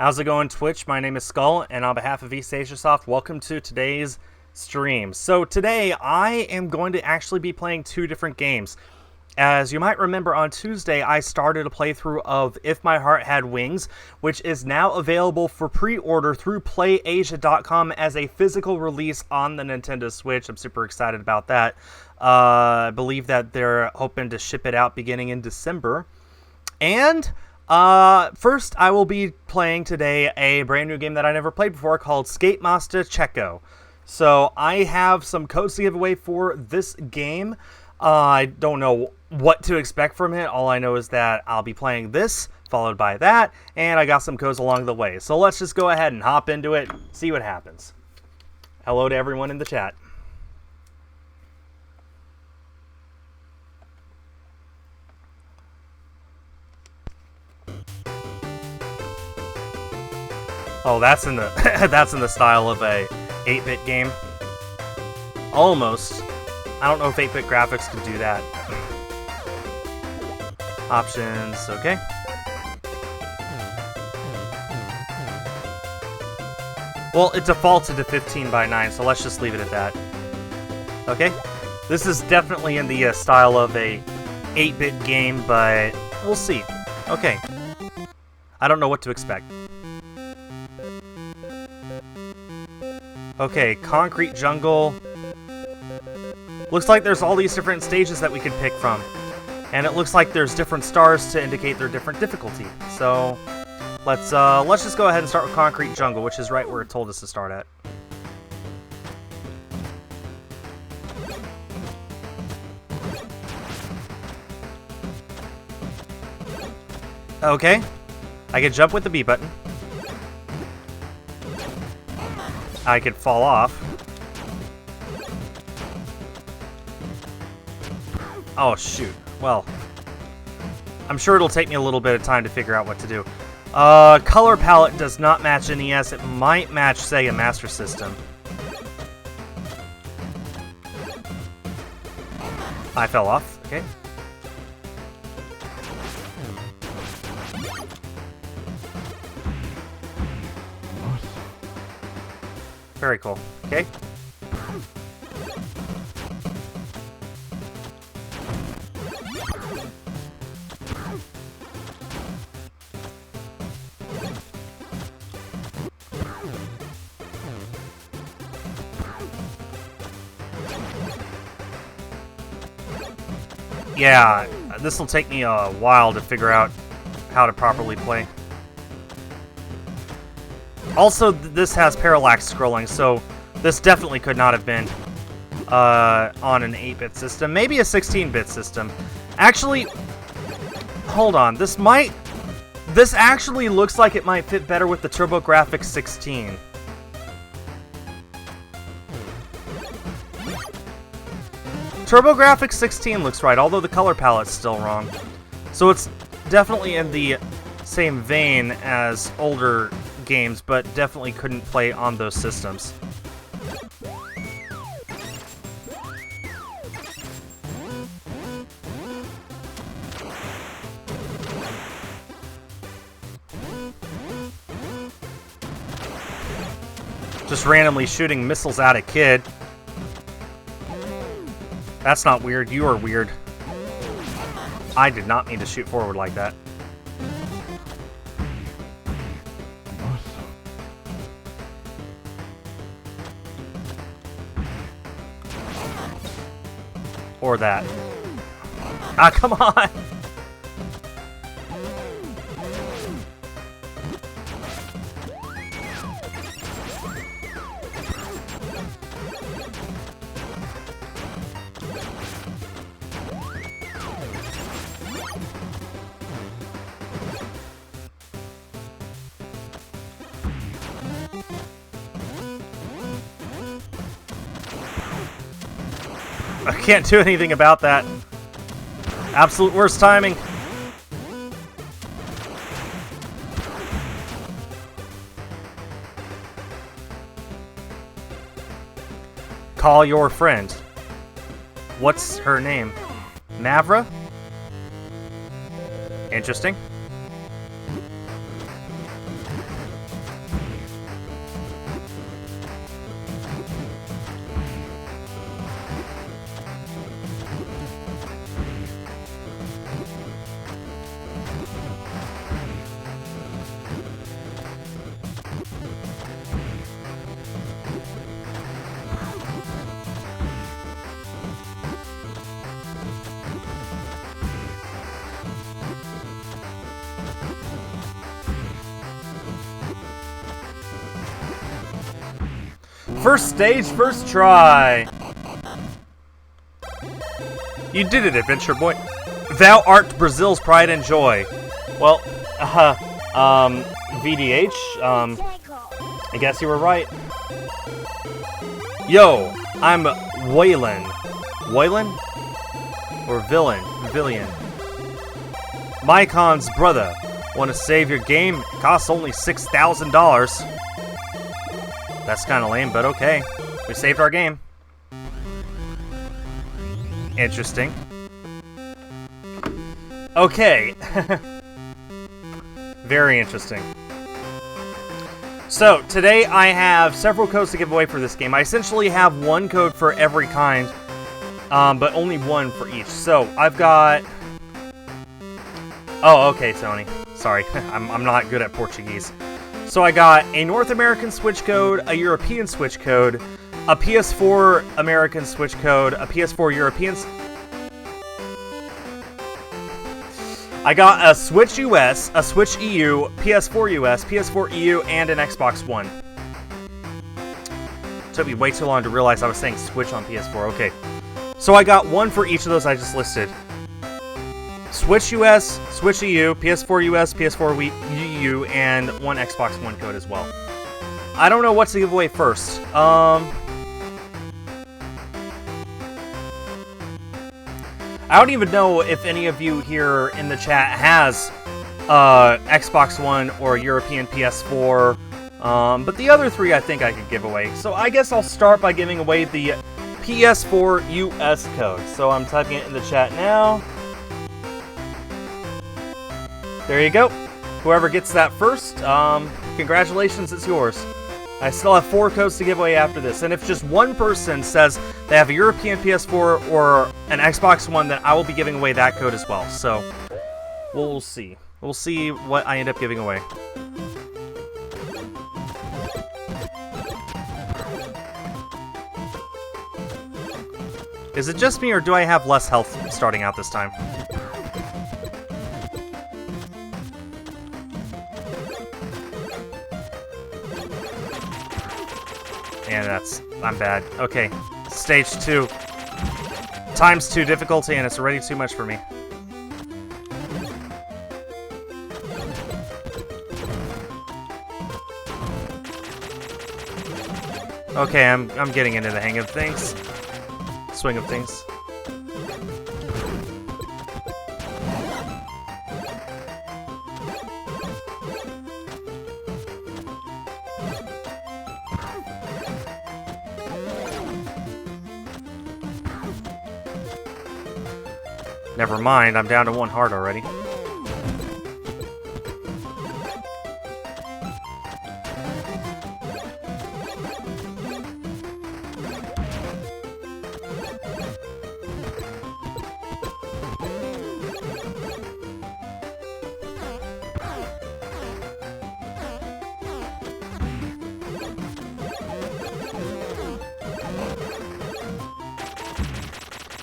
How's it going, Twitch? My name is Skul, and on behalf of East Asia Soft, welcome to today's stream. So today, I am going to actually be playing two different games. As you might remember, on Tuesday, I started a playthrough of If My Heart Had Wings, which is now available for pre-order through PlayAsia.com as a physical release on the Nintendo Switch. I'm super excited about that. I believe that they're hoping to ship it out beginning in December. And first, I will be playing today a brand new game that I never played before called Skatemasta Tcheco. So I have some codes to give away for this game. I don't know what to expect from it. All I know is that I'll be playing this, followed by that, and I got some codes along the way. So let's just go ahead and hop into it, see what happens. Hello to everyone in the chat. Oh, that's in the that's in the style of a 8-bit game. Almost. I don't know if 8-bit graphics could do that. Options, okay. Well, it defaulted to 15:9, so let's just leave it at that. Okay. This is definitely in the style of a 8-bit game, but we'll see. Okay. I don't know what to expect. Okay, concrete jungle. Looks like there's all these different stages that we could pick from. And it looks like there's different stars to indicate their different difficulty. So let's just go ahead and start with concrete jungle, which is right where it told us to start at. Okay. I can jump with the B button. I could fall off. Oh, shoot. Well, I'm sure it'll take me a little bit of time to figure out what to do. Color palette does not match NES. It might match Sega Master System. I fell off. Okay. Very cool. Okay. Yeah, this will take me a while to figure out how to properly play. Also, this has parallax scrolling, so this definitely could not have been on an 8-bit system. Maybe a 16-bit system. Actually, hold on. This actually looks like it might fit better with the TurboGrafx 16. TurboGrafx 16 looks right, although the color palette's still wrong. So it's definitely in the same vein as older games, but definitely couldn't play on those systems. Just randomly shooting missiles at a kid. That's not weird. You are weird. I did not mean to shoot forward like that. Or that. Ah, come on! I can't do anything about that. Absolute worst timing. Call your friend. What's her name? Mavra? Interesting. First stage, first try. You did it, Adventure Boy. Thou art Brazil's pride and joy. Well, VDH, I guess you were right. Yo, I'm Waylon. Waylon? Or Villain? Villian. Mycon's brother. Want to save your game? It costs only $6,000. That's kind of lame, but okay. We saved our game. Interesting. Okay. Very interesting. So, today I have several codes to give away for this game. I essentially have one code for every kind, but only one for each. So, I've got... Oh, okay, Tony. Sorry, I'm not good at Portuguese. So I got a North American Switch code, a European Switch code, a PS4 American Switch code, a PS4 European... I got a Switch US, a Switch EU, PS4 US, PS4 EU, and an Xbox One. Took me way too long to realize I was saying Switch on PS4. Okay. So I got one for each of those I just listed. Switch US, Switch EU, PS4 US, PS4 EU, and one Xbox One code as well. I don't know what to give away first. I don't even know if any of you here in the chat has Xbox One or European PS4, but the other three I think I could give away. So I guess I'll start by giving away the PS4 US code. So I'm typing it in the chat now. There you go. Whoever gets that first, congratulations, it's yours. I still have 4 codes to give away after this, and if just one person says they have a European PS4 or an Xbox One, then I will be giving away that code as well. So, we'll see. We'll see what I end up giving away. Is it just me, or do I have less health starting out this time? Yeah, I'm bad. Okay, stage 2. Times 2 difficulty, and it's already too much for me. Okay, I'm getting into the hang of things. Swing of things. Never mind, I'm down to 1 heart already.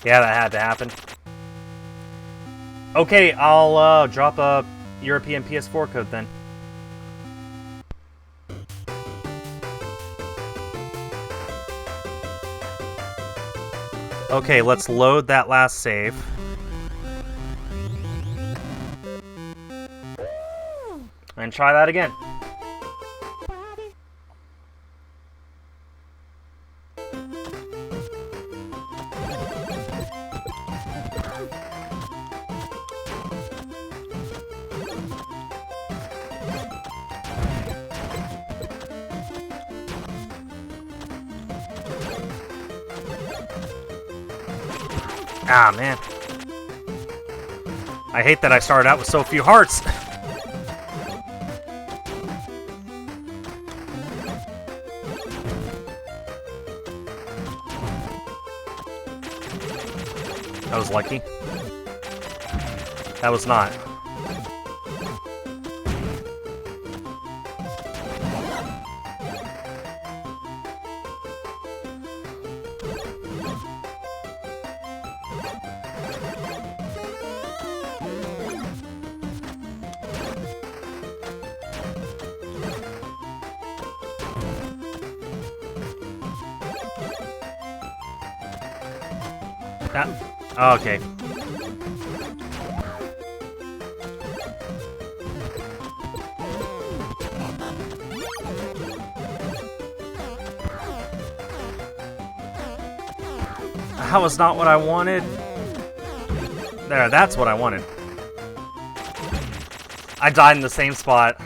Yeah, that had to happen. Okay, I'll drop a European PS4 code then. Okay, let's load that last save. And try that again. Ah, man. I hate that I started out with so few hearts. That was lucky. That was not. Ah, okay. That was not what I wanted. There, that's what I wanted. I died in the same spot.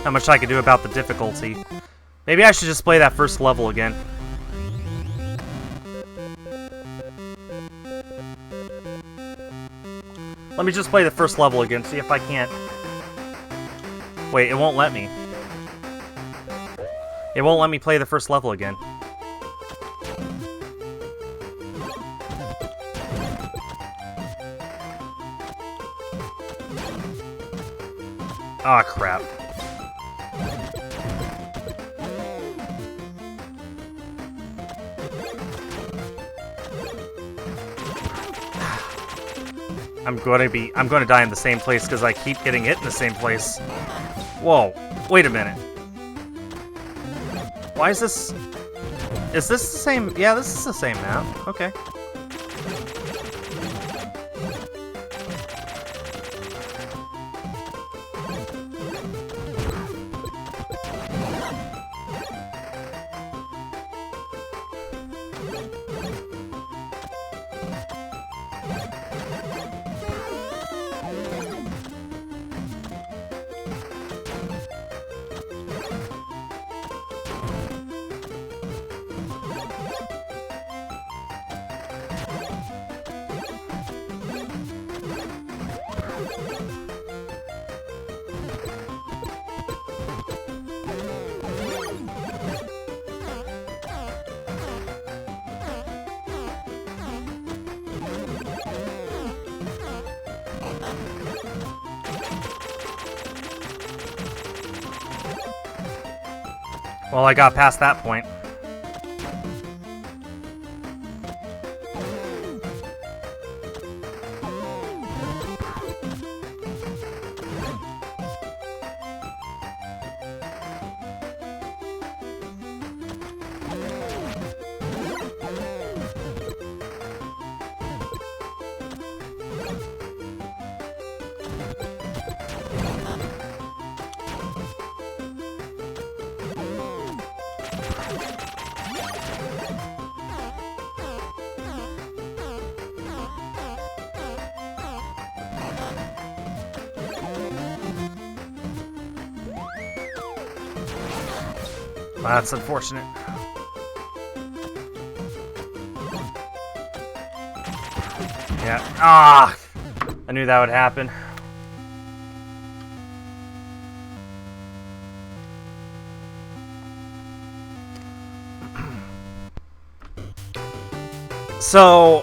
How much I could do about the difficulty. Maybe I should just play that first level again. Let me just play the first level again, see if I can't... Wait, it won't let me. It won't let me play the first level again. Ah, crap. I'm going to die in the same place because I keep getting hit in the same place. Whoa, wait a minute. Why is this... Is this the same... Yeah, this is the same map. Okay. Well, I got past that point. That's unfortunate. Yeah. Ah! I knew that would happen. So,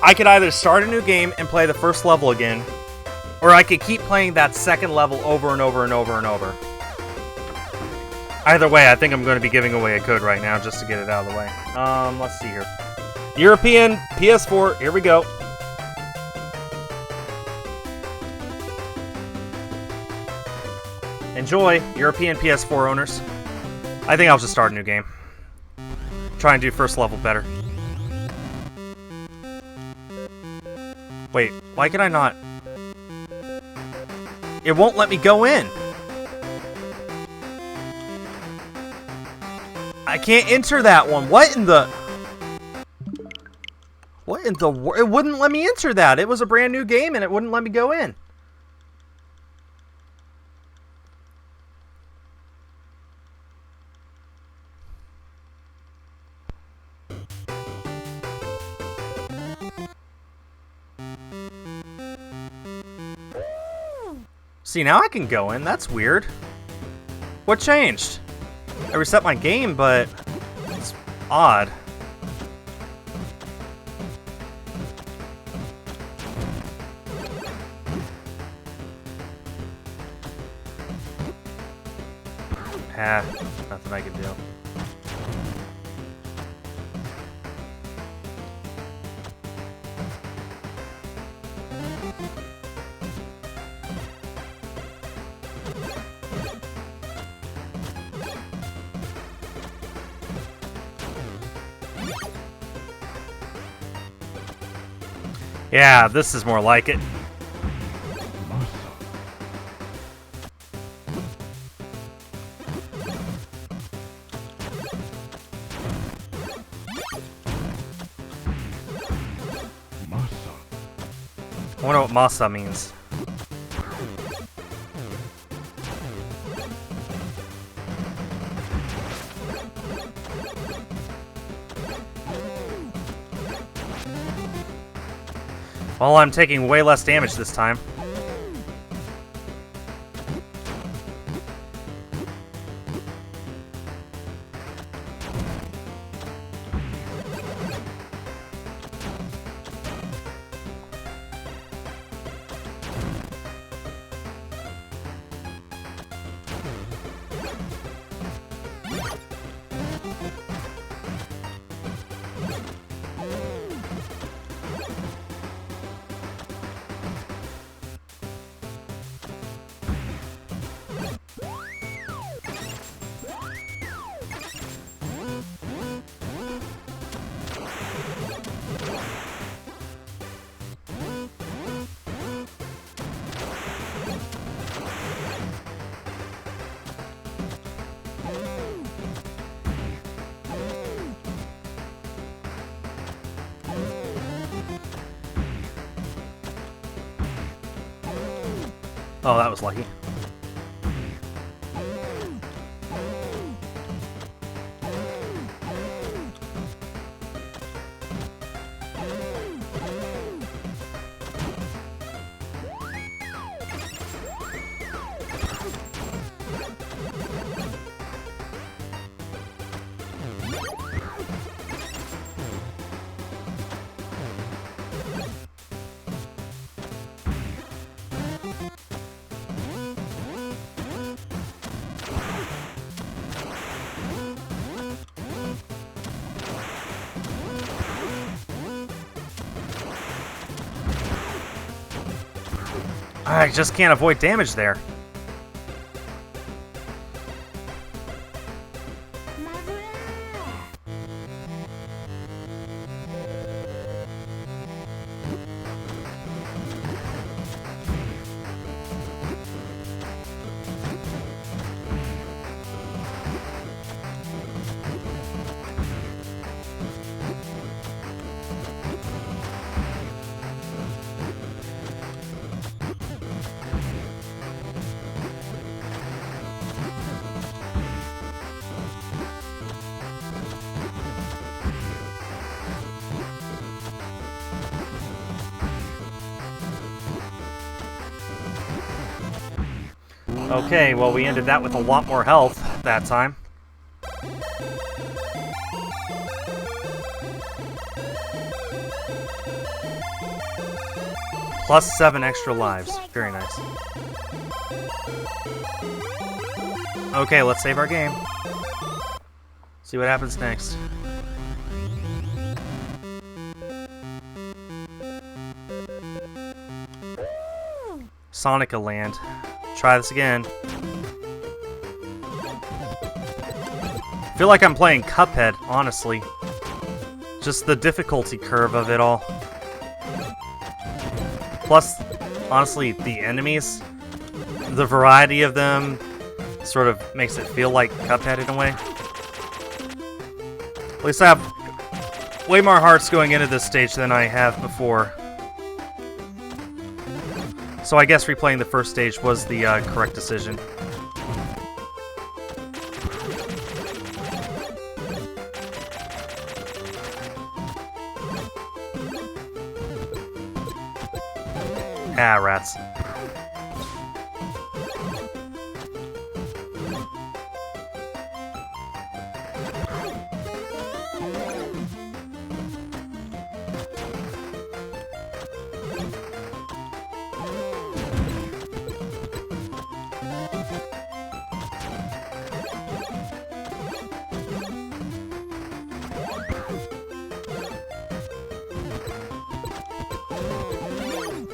I could either start a new game and play the first level again, or I could keep playing that second level over and over and over and over. Either way, I think I'm going to be giving away a code right now just to get it out of the way. Let's see here. European PS4, here we go. Enjoy, European PS4 owners. I think I'll just start a new game. Try and do first level better. Wait, why can I not? It won't let me go in. I can't enter that one. What in the... What in the... It wouldn't let me enter that. It was a brand new game and it wouldn't let me go in. See, now I can go in. That's weird. What changed? I reset my game, but it's odd. Ah, nothing I can do. Yeah, this is more like it. I wonder what masa means. Well, I'm taking way less damage this time. Oh, that was lucky. I just can't avoid damage there. Okay, well, we ended that with a lot more health that time. Plus 7 extra lives. Very nice. Okay, let's save our game. See what happens next. Sonica Land. Try this again. I feel like I'm playing Cuphead, honestly. Just the difficulty curve of it all. Plus, honestly, the enemies, the variety of them sort of makes it feel like Cuphead in a way. At least I have way more hearts going into this stage than I have before. So I guess replaying the first stage was the correct decision. Ah, rats.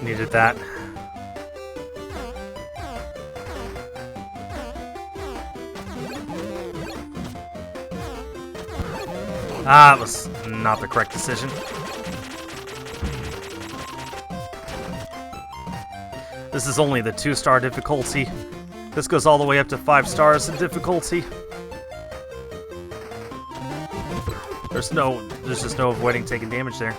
Needed that. Ah, it was not the correct decision. This is only the 2-star difficulty. This goes all the way up to 5 stars in difficulty. There's just no avoiding taking damage there.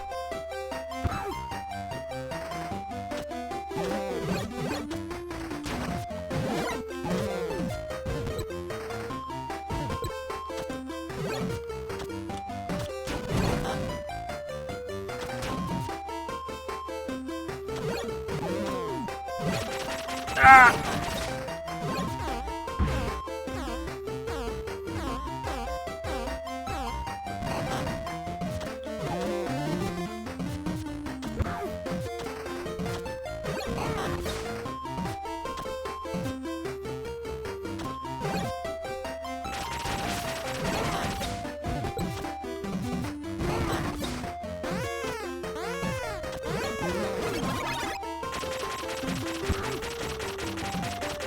Ah!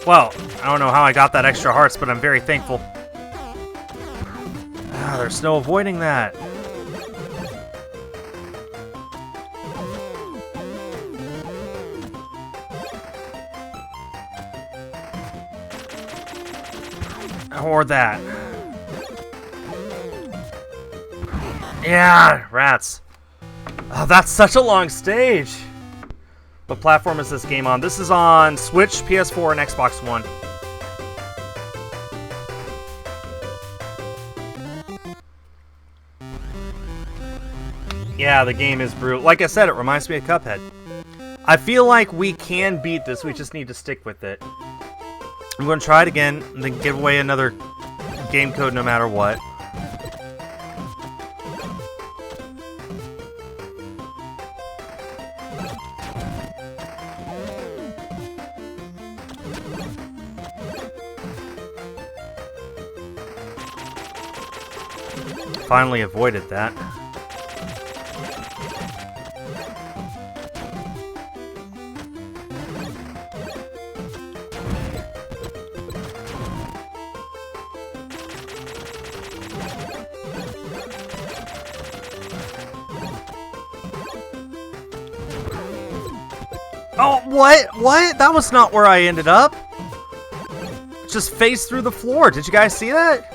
Well, I don't know how I got that extra hearts, but I'm very thankful. Ah, there's no avoiding that. Or that. Yeah, rats. Oh, that's such a long stage. What platform is this game on? This is on Switch, PS4, and Xbox One. Yeah, the game is brutal. Like I said, it reminds me of Cuphead. I feel like we can beat this, we just need to stick with it. I'm going to try it again, and then give away another game code no matter what. Finally avoided that. Oh, what? What? That was not where I ended up. Just face through the floor. Did you guys see that?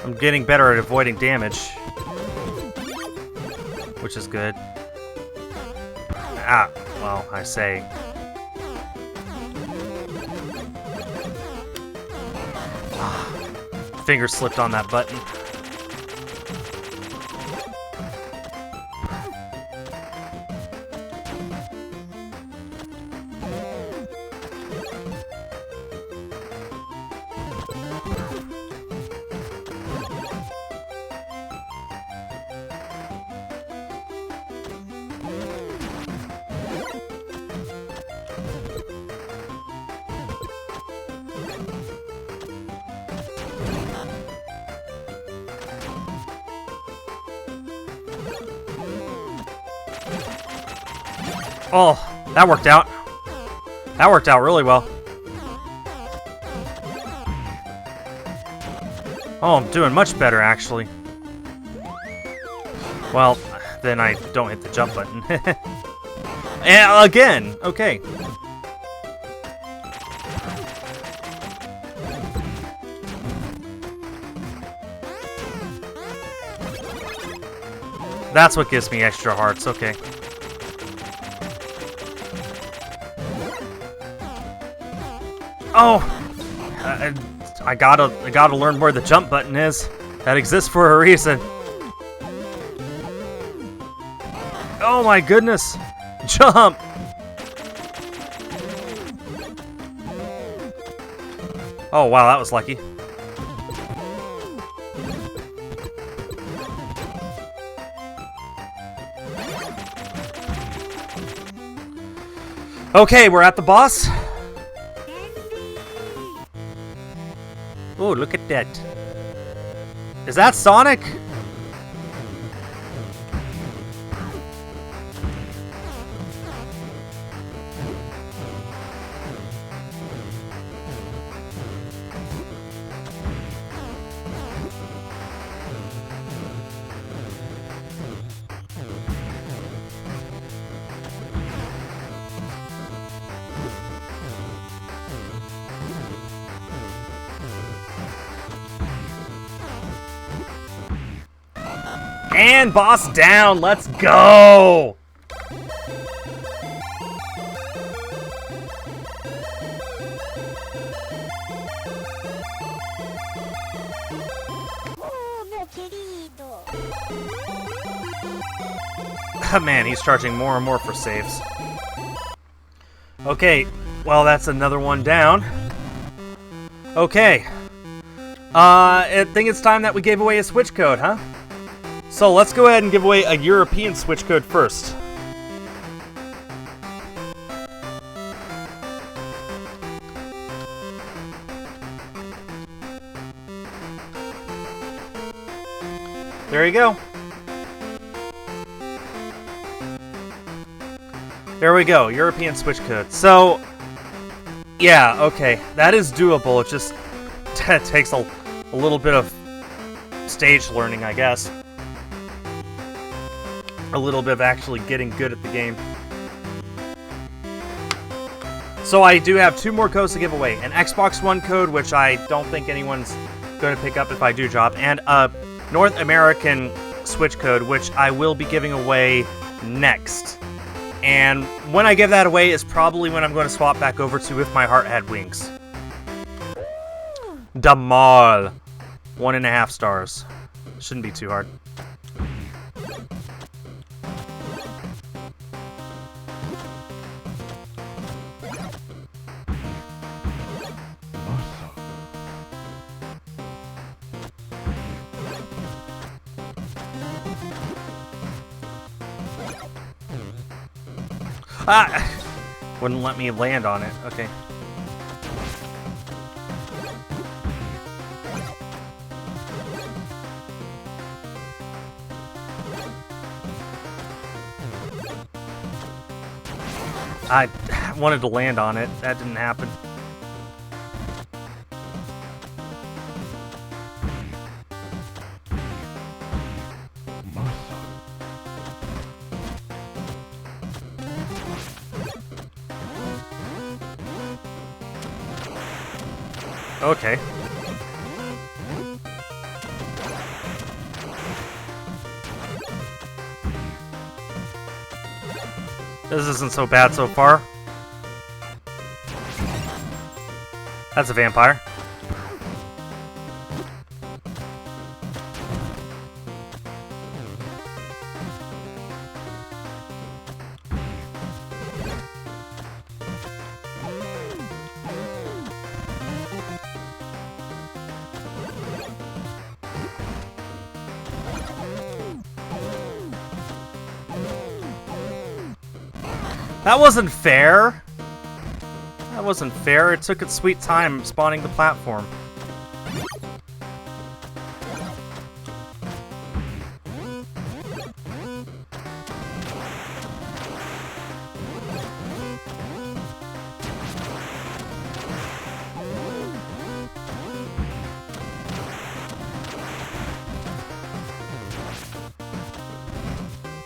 I'm getting better at avoiding damage, which is good. Ah, well, I say. Finger slipped on that button. Oh, that worked out. That worked out really well. Oh, I'm doing much better, actually. Well, then I don't hit the jump button. And again, okay. That's what gives me extra hearts, okay. Oh, I gotta learn where the jump button is. That exists for a reason. Oh my goodness! Jump! Oh wow, that was lucky. Okay, we're at the boss. Oh, look at that. Is that Sonic? And boss down. Let's go. Man, he's charging more and more for saves. Okay, well, that's another one down. Okay. I think it's time that we gave away a Switch code, huh? So let's go ahead and give away a European Switch code first. There you go. There we go, European Switch code. So, yeah, okay, that is doable. It just takes a little bit of stage learning, I guess. A little bit of actually getting good at the game. So I do have 2 more codes to give away. An Xbox One code, which I don't think anyone's going to pick up if I do drop, and a North American Switch code, which I will be giving away next. And when I give that away is probably when I'm going to swap back over to If My Heart Had Wings. Damal. 1.5 stars. Shouldn't be too hard. Ah! Wouldn't let me land on it. Okay. I wanted to land on it. That didn't happen. Okay. This isn't so bad so far. That's a vampire. That wasn't fair. That wasn't fair. It took its sweet time spawning the platform.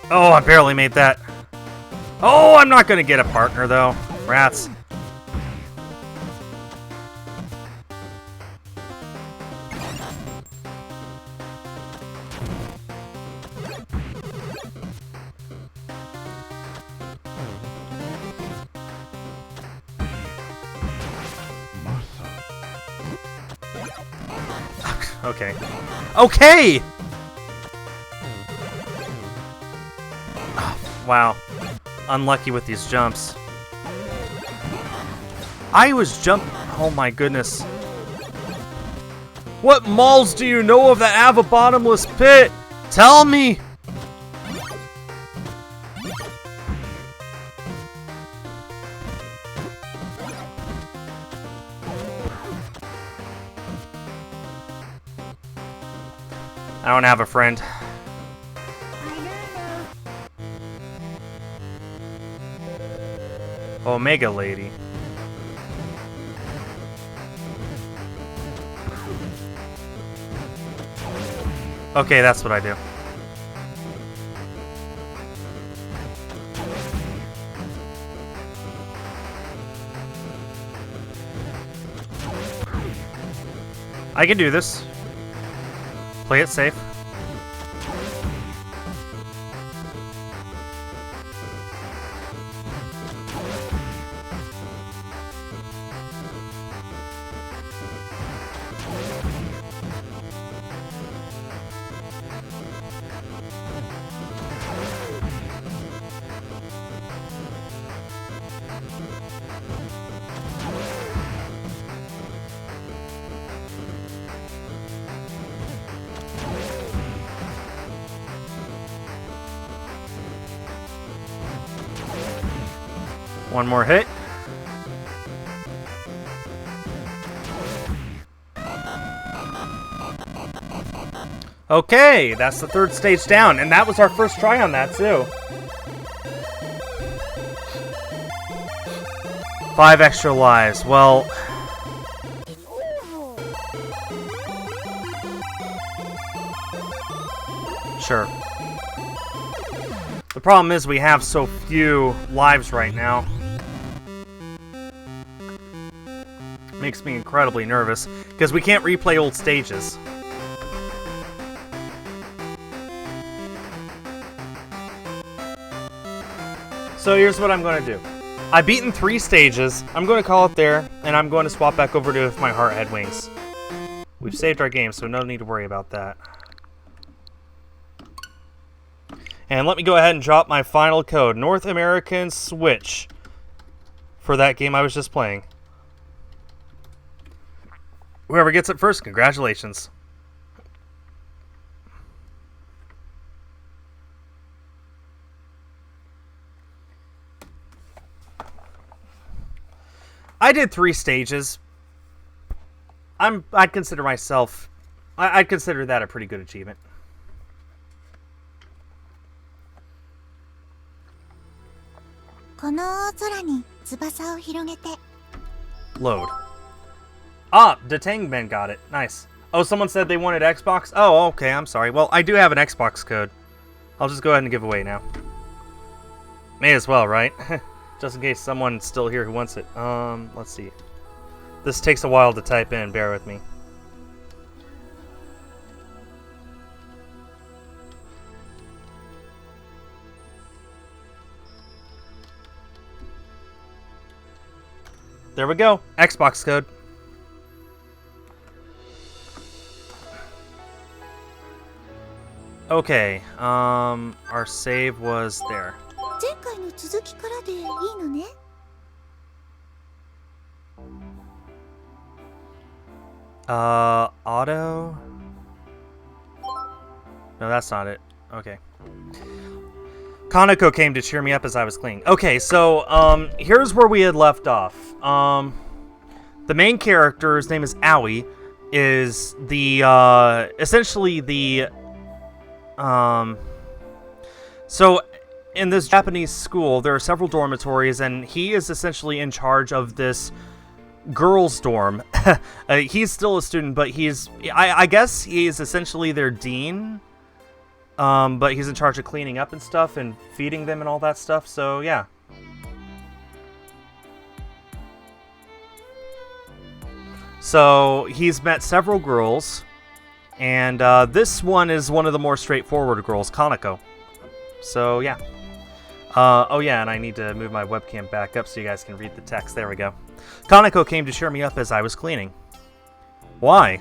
Oh, I barely made that. Oh, I'm not gonna get a partner, though. Rats. Okay. Okay! Oh, wow. Unlucky with these jumps. I was jumping. Oh my goodness. What malls do you know of that have a bottomless pit? Tell me! I don't have a friend. Omega Lady. Okay, that's what I do. I can do this. Play it safe. One more hit. Okay, that's the third stage down, and that was our first try on that too. 5 extra lives. Well, sure. The problem is we have so few lives right now. Makes me incredibly nervous, because we can't replay old stages. So here's what I'm going to do. I've beaten 3 stages. I'm going to call it there, and I'm going to swap back over to If My Heart Had Wings. We've saved our game, so no need to worry about that. And let me go ahead and drop my final code. North American Switch. For that game I was just playing. Whoever gets it first, congratulations. I did 3 stages. I'd consider myself... I'd consider that a pretty good achievement. Load. Ah, Detangman got it. Nice. Oh, someone said they wanted Xbox? Oh, okay, I'm sorry. Well, I do have an Xbox code. I'll just go ahead and give away now. May as well, right? Just in case someone's still here who wants it. Let's see. This takes a while to type in, bear with me. There we go. Xbox code. Okay, our save was there. Auto? No, that's not it. Okay. Kaneko came to cheer me up as I was cleaning. Okay, so, here's where we had left off. The main character, his name is Aoi, is the, essentially the, so in this Japanese school, there are several dormitories, and he is essentially in charge of this girls' dorm. He's still a student, but I guess he is essentially their dean. But he's in charge of cleaning up and stuff and feeding them and all that stuff, so yeah. So he's met several girls, and this one is one of the more straightforward girls, Kaneko. So yeah. Oh yeah, and I need to move my webcam back up so you guys can read the text. There we go. Kaneko came to cheer me up as I was cleaning. Why?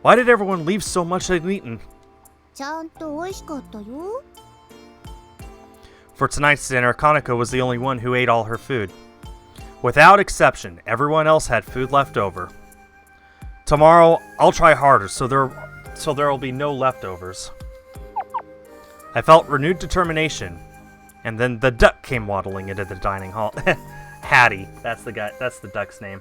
Why did everyone leave so much uneaten? For tonight's dinner, Kaneko was the only one who ate all her food. Without exception, everyone else had food left over. Tomorrow, I'll try harder so there will be no leftovers. I felt renewed determination, and then the duck came waddling into the dining hall. Hattie, that's the guy. That's the duck's name.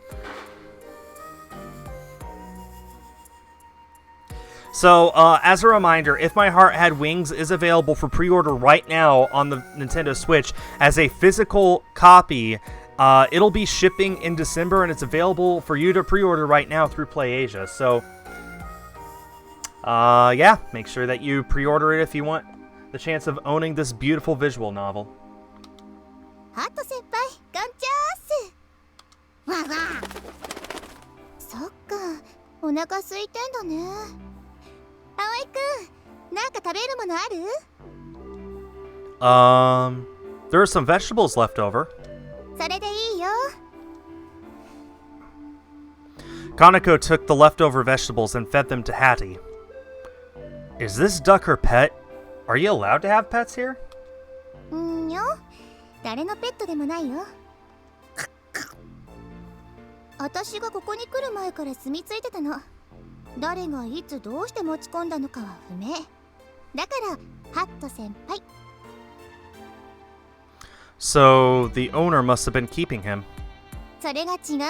So, as a reminder, If My Heart Had Wings is available for pre-order right now on the Nintendo Switch as a physical copy. It'll be shipping in December, and it's available for you to pre-order right now through PlayAsia. So, yeah, make sure that you pre-order it if you want the chance of owning this beautiful visual novel. There are some vegetables left over. Kaneko took the leftover vegetables and fed them to Hattie. Is this duck her pet? Are you allowed to have pets here? So the owner must have been keeping him. それが違うんだっ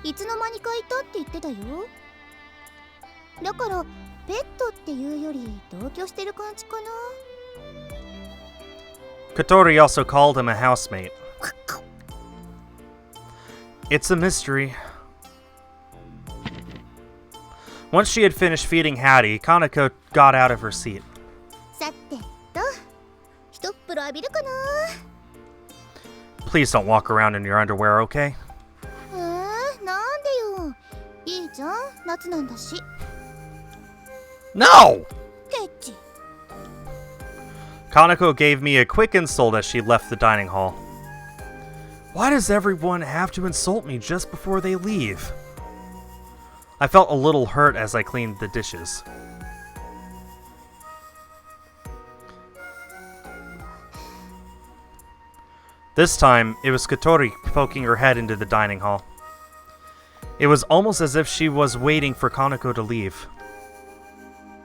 て。いつの間にかいたって言ってたよ。だからペットっていうより同居してる感じかな。Kotori also called him a housemate. It's a mystery. Once she had finished feeding Hattie, Kaneko got out of her seat. さてと、ひとっ風呂浴びるかな。Please don't walk around in your underwear, okay? なんでよ。いいじゃん、夏なんだし。No! ケチ。Kaneko gave me a quick insult as she left the dining hall. Why does everyone have to insult me just before they leave? I felt a little hurt as I cleaned the dishes. This time, it was Kotori poking her head into the dining hall. It was almost as if she was waiting for Kaneko to leave.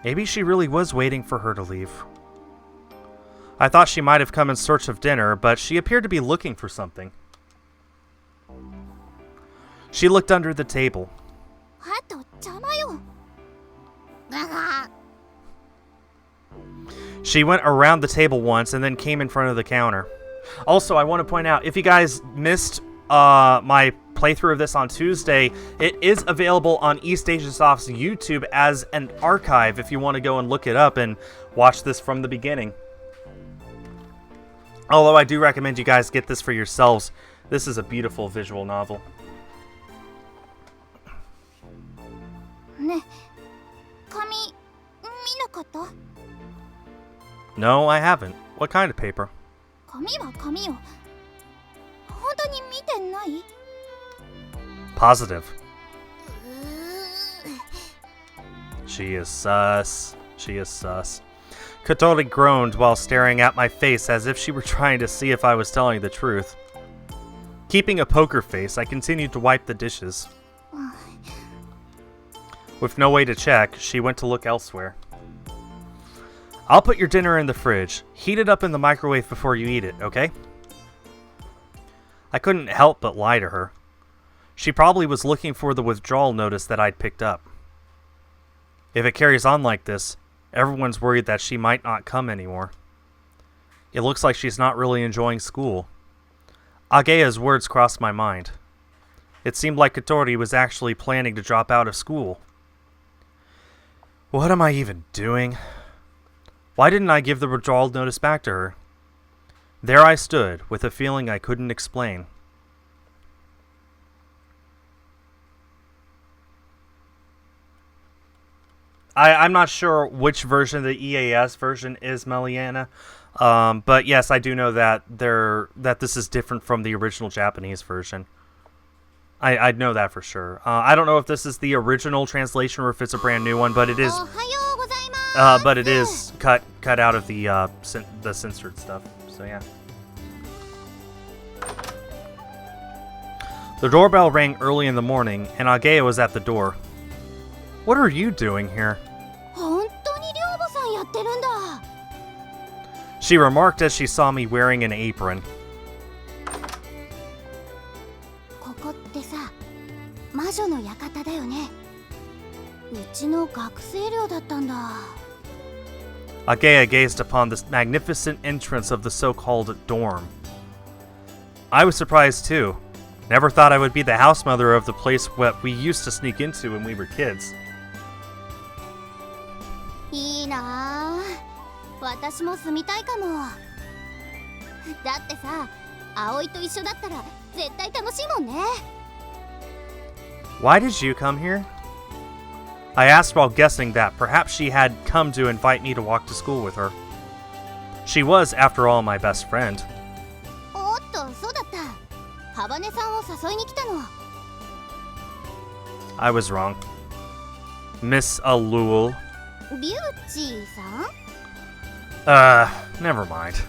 Maybe she really was waiting for her to leave. I thought she might have come in search of dinner, but she appeared to be looking for something. She looked under the table. She went around the table once and then came in front of the counter. Also, I want to point out, if you guys missed my playthrough of this on Tuesday, it is available on East Asia Soft's YouTube as an archive if you want to go and look it up and watch this from the beginning. Although I do recommend you guys get this for yourselves. This is a beautiful visual novel. No, I haven't. What kind of paper? Positive. She is sus. She is sus. Kotori groaned while staring at my face as if she were trying to see if I was telling the truth. Keeping a poker face, I continued to wipe the dishes. With no way to check, she went to look elsewhere. I'll put your dinner in the fridge. Heat it up in the microwave before you eat it, okay? I couldn't help but lie to her. She probably was looking for the withdrawal notice that I'd picked up. If it carries on like this, everyone's worried that she might not come anymore. It looks like she's not really enjoying school. Agea's words crossed my mind. It seemed like Kotori was actually planning to drop out of school. What am I even doing? Why didn't I give the withdrawal notice back to her? There I stood, with a feeling I couldn't explain. I'm not sure which version of the EAS version is Meliana, but yes, I do know that this is different from the original Japanese version. I know that for sure. I don't know if this is the original translation or if it's a brand new one, but it is. But it is cut out of the censored stuff. So yeah. The doorbell rang early in the morning, and Agea was at the door. What are you doing here? She remarked as she saw me wearing an apron. Agea gazed upon the magnificent entrance of the so-called dorm. I was surprised too. Never thought I would be the house mother of the place what we used to sneak into when we were kids. Why did you come here? I asked while guessing that perhaps she had come to invite me to walk to school with her. She was, after all, my best friend. I was wrong. Miss Alul. Never mind.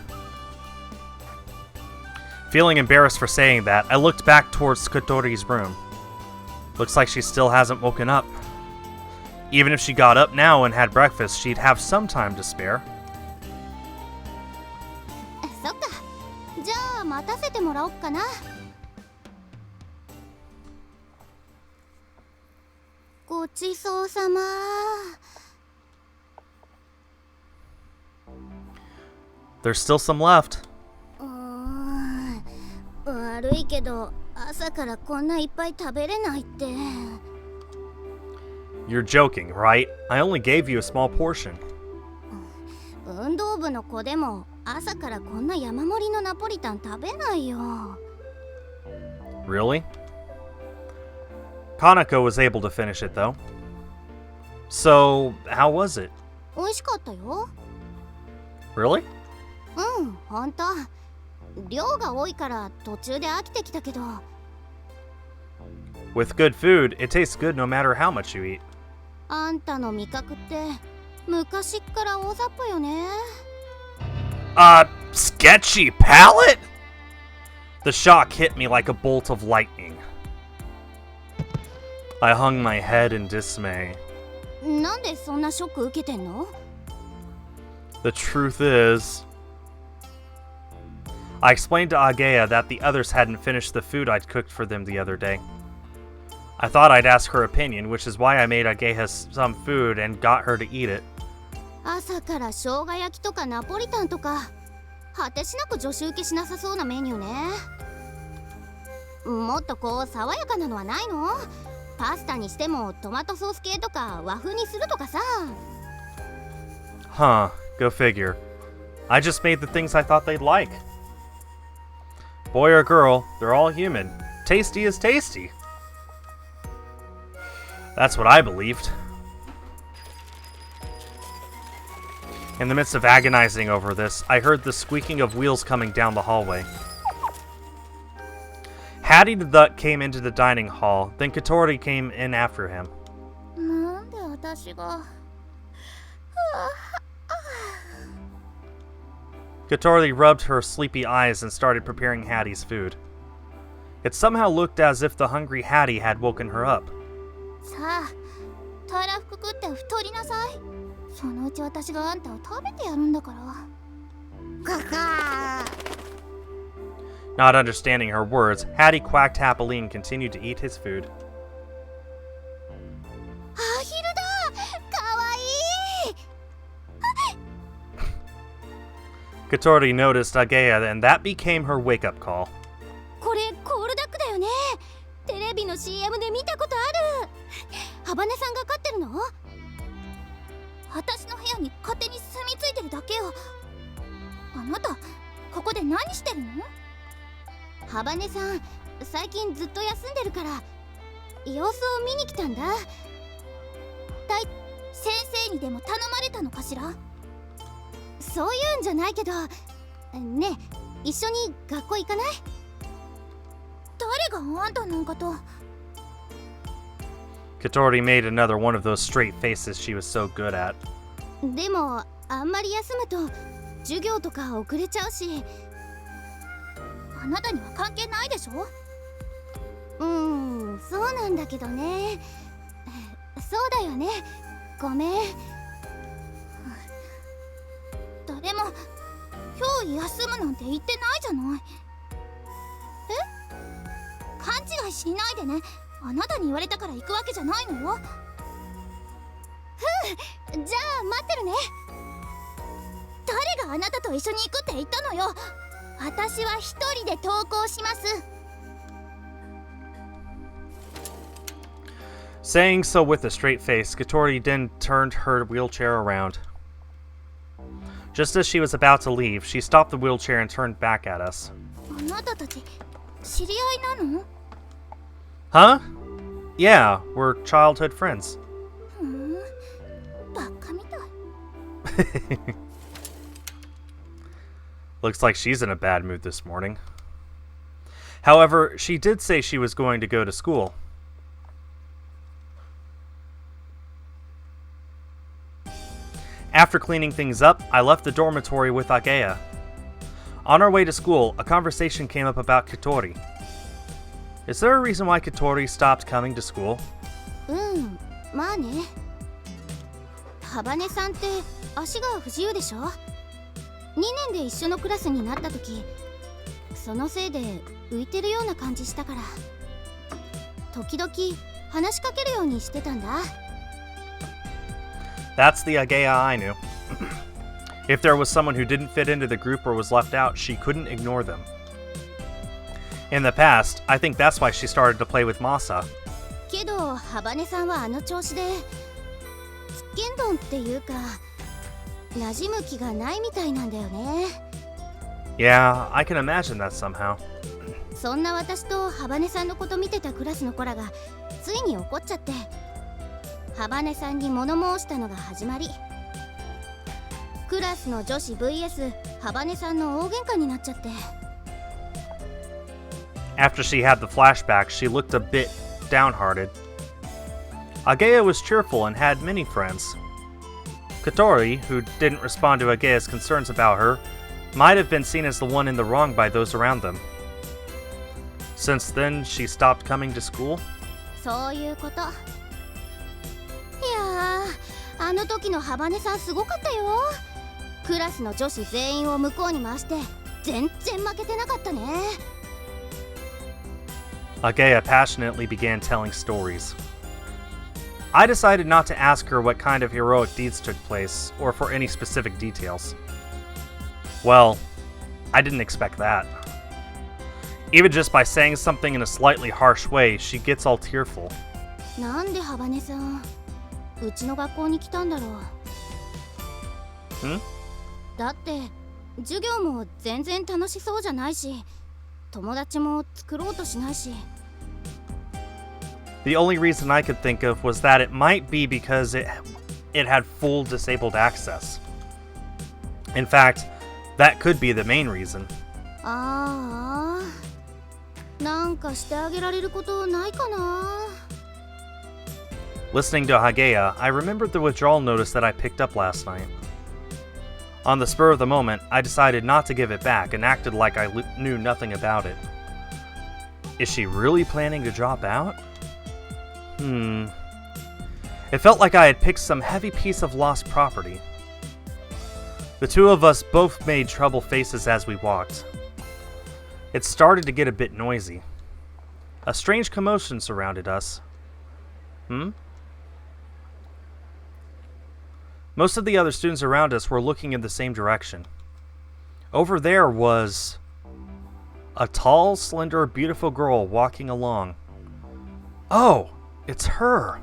Feeling embarrassed for saying that, I looked back towards Kotori's room. Looks like she still hasn't woken up. Even if she got up now and had breakfast, she'd have some time to spare. 待たせてもらおっかな。ごちそうさま。There's still some left. 悪いけど朝からこんないっぱい食べれないって。You're joking, right? I only gave you a small portion. 運動部の子でも朝からこんな山盛りのナポリタン食べないよ。Really? Kanako was able to finish it though. So, how was it? 美味しかったよ。Really? ほんと。量が多いから途中で飽きてきたけど。With good food, it tastes good no matter how much you eat. あんたの味覚って昔っから大雑把よね。Sketchy palate? The shock hit me like a bolt of lightning. I hung my head in dismay. なんでそんなショック受けてんの？ The truth is, I explained to Agea that the others hadn't finished the food I'd cooked for them the other day. I thought I'd ask her opinion, which is why I made Agea some food and got her to eat it. 朝から生姜焼きとかナポリタンとか果てしなく女子受けしなさそうなメニューね。もっとこう爽やかなのはないの？パスタにしてもトマトソース系とか和風にするとかさ。Huh, go figure. I just made the things I thought they'd like. Boy or girl, they're all human. Tasty is tasty. That's what I believed. In the midst of agonizing over this, I heard the squeaking of wheels coming down the hallway. Hattie the Duck came into the dining hall, then Katori came in after him. なんで私が。Katori rubbed her sleepy eyes and started preparing Hattie's food. It somehow looked as if the hungry Hattie had woken her up. さあ、たらふく食って太りなさい。そのうち私があんたを食べてやるんだから。ガガー。Not understanding her words, Hattie quacked happily and continued to eat his food. アヒルだ。かわいい。Katori noticed Agea, and that became her wake-up call. これコールダックだよね。テレビの CM で見たことある。ハバネさんが飼ってるの？私の部屋に勝手に住み着いてるだけよ。あなたここで何してるの？ハバネさん最近ずっと休んでるから様子を見に来たんだ。先生にでも頼まれたのかしら？そういうんじゃないけどねえ、一緒に学校行かない？誰があんたなんかと。Katori made another one of those straight faces she was so good at. でもあんまり休むと授業とか遅れちゃうし、あなたには関係ないでしょ？そうなんだけどね。そうだよね。ごめん。誰も今日休むなんて言ってないじゃない。勘違いしないでね。あなたに言われたから行くわけじゃないのよ。じゃあ待ってるね。誰があなたと一緒に行くって言ったのよ。私は一人で登校します。Saying so with a straight face, Katori then turned her wheelchair around. Just as she was about to leave, she stopped the wheelchair and turned back at us. あなたたち知り合いなの？Huh? Yeah, we're childhood friends. バカみたい。Looks like she's in a bad mood this morning. However, she did say she was going to go to school. After cleaning things up, I left the dormitory with Agea. On our way to school, a conversation came up about Katori. Is there a reason why Katori stopped coming to school? まあね。ハバネさんって足が不自由でしょ？2年で一緒のクラスになった時、そのせいで浮いてるような感じしたから、時々話しかけるようにしてたんだ。 That's the Agea I knew. If there was someone who didn't fit into the group or was left out, she couldn't ignore them. In the past, I think that's why she started to play with Masa. けどハバネさんはあの調子でつっけんどんっていうか馴染む気がないみたいなんだよね。 Yeah, I can imagine that somehow. そんな私とハバネさんのこと見てたクラスの子らがついに怒っちゃって、ハバネさんに物申したのが始まり、クラスの女子 vs ハバネさんの大喧嘩になっちゃって。 After she had the flashback, she looked a bit downhearted. Agea was cheerful and had many friends. Kotori, who didn't respond to Agea's concerns about her, might have been seen as the one in the wrong by those around them. Since then, she stopped coming to school? そういうこと。いやー、あの時のハバネさんすごかったよ。クラスの女子全員を向こうに回して全然負けてなかったね。 Agea passionately began telling stories. I decided not to ask her what kind of heroic deeds took place, or for any specific details. Well, I didn't expect that. Even just by saying something in a slightly harsh way, she gets all tearful. なんでハバネさんうちの学校に来たんだろう。だって授業も全然楽しそうじゃないし、友達も作ろうとしないし。 The only reason I could think of was that it might be because it had full disabled access. In fact, that could be the main reason. ああ、なんかしてあげられることないかな。 Listening to Hagea, I remembered the withdrawal notice that I picked up last night. On the spur of the moment, I decided not to give it back and acted like I knew nothing about it. Is she really planning to drop out? It felt like I had picked some heavy piece of lost property. The two of us both made troubled faces as we walked. It started to get a bit noisy. A strange commotion surrounded us. Most of the other students around us were looking in the same direction. Over there was a tall, slender, beautiful girl walking along. Oh, it's her!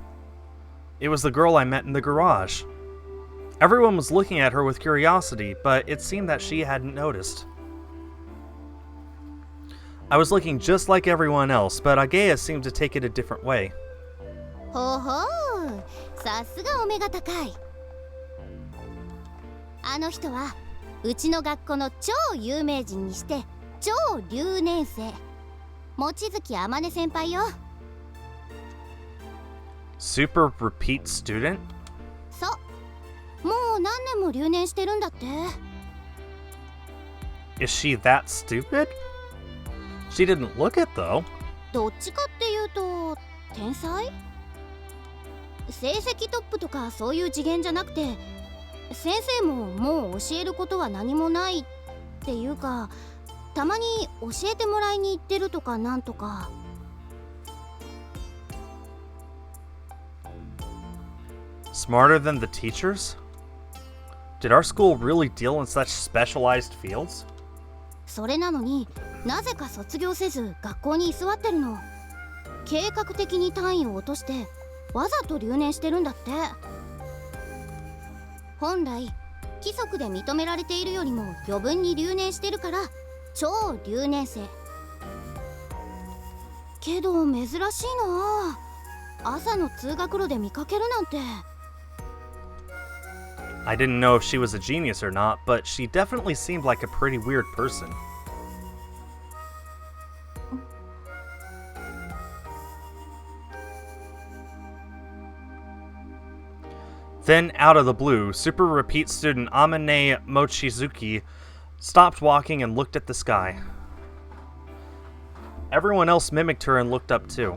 It was the girl I met in the garage. Everyone was looking at her with curiosity, but it seemed that she hadn't noticed. I was looking just like everyone else, but Agea seemed to take it a different way. ほほー、さすがお目が高い。あの人はうちの学校の超有名人にして超留年生、望月天音先輩よ。 Super repeat student? そう、もう何年も留年してるんだって。 Is she that stupid? She didn't look it though. どっちかっていうと天才？成績トップとかそういう次元じゃなくて、先生ももう教えることは何もないっていうか、たまに教えてもらいに行ってるとかなんとか。 Smarter than the teachers? Did our school really deal in such specialized fields? それなのになぜか卒業せず学校に居座ってるの。計画的に単位を落としてわざと留年してるんだって。本来規則で認められているよりも余分に留年してるから超留年生。けど珍しいな、朝の通学路で見かけるなんて。 I didn't know if she was a genius or not, but she definitely seemed like a pretty weird person. Then, out of the blue, super repeat student Amane Mochizuki stopped walking and looked at the sky. Everyone else mimicked her and looked up too.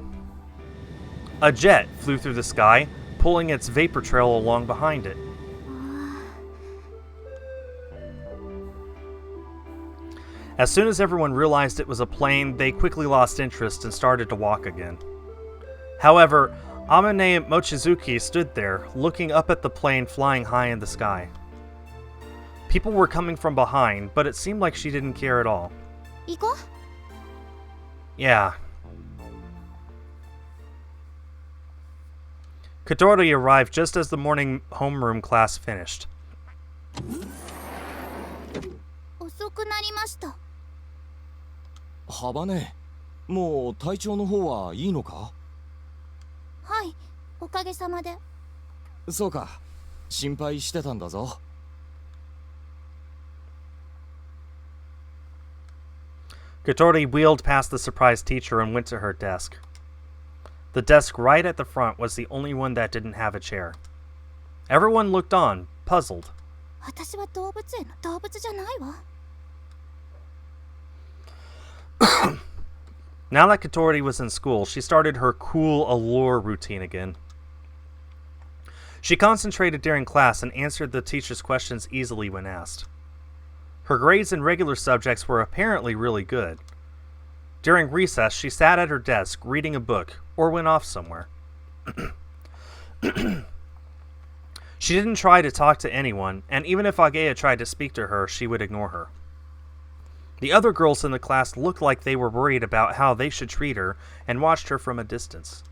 A jet flew through the sky, pulling its vapor trail along behind it. As soon as everyone realized it was a plane, they quickly lost interest and started to walk again. However, Amane Mochizuki stood there, looking up at the plane flying high in the sky. People were coming from behind, but it seemed like she didn't care at all. 行こう。 Yeah. Katori arrived just as the morning homeroom class finished. 遅くなりました。幅ね、もう体調の方はいいのか？はい、おかげさまで。そうか、心配してたんだぞ。Katori wheeled past the surprised teacher and went to her desk. The desk right at the front was the only one that didn't have a chair. Everyone looked on, puzzled. 私は動物園の動物じゃないわ。 Now that Katori was in school, she started her cool allure routine again. She concentrated during class and answered the teacher's questions easily when asked. Her grades in regular subjects were apparently really good. During recess, she sat at her desk reading a book or went off somewhere. She didn't try to talk to anyone, and even if Agea tried to speak to her, she would ignore her. The other girls in the class looked like they were worried about how they should treat her and watched her from a distance.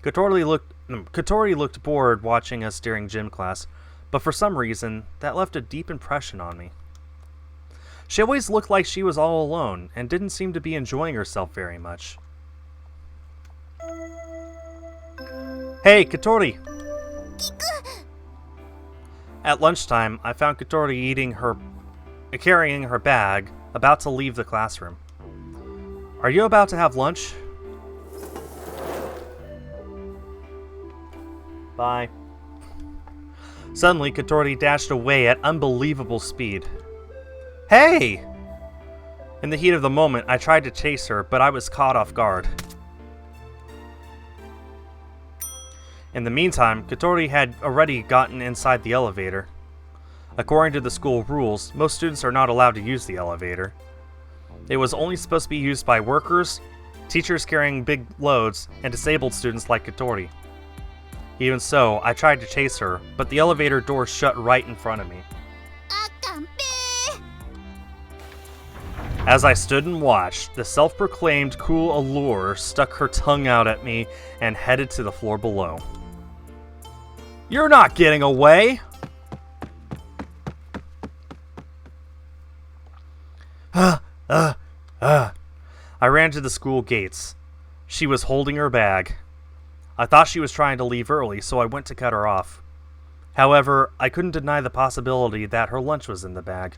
Katori looked bored watching us during gym class, but for some reason, that left a deep impression on me. She always looked like she was all alone and didn't seem to be enjoying herself very much. Hey, Katori! At lunchtime, I found Katori carrying her bag, about to leave the classroom. Are you about to have lunch? Bye. Suddenly, Katori dashed away at unbelievable speed. Hey! In the heat of the moment, I tried to chase her, but I was caught off guard. In the meantime, Katori had already gotten inside the elevator. According to the school rules, most students are not allowed to use the elevator. It was only supposed to be used by workers, teachers carrying big loads, and disabled students like Katori. Even so, I tried to chase her, but the elevator door shut right in front of me. As I stood and watched, the self-proclaimed cool allure stuck her tongue out at me and headed to the floor below. You're not getting away! I ran to the school gates. She was holding her bag. I thought she was trying to leave early, so I went to cut her off. However, I couldn't deny the possibility that her lunch was in the bag.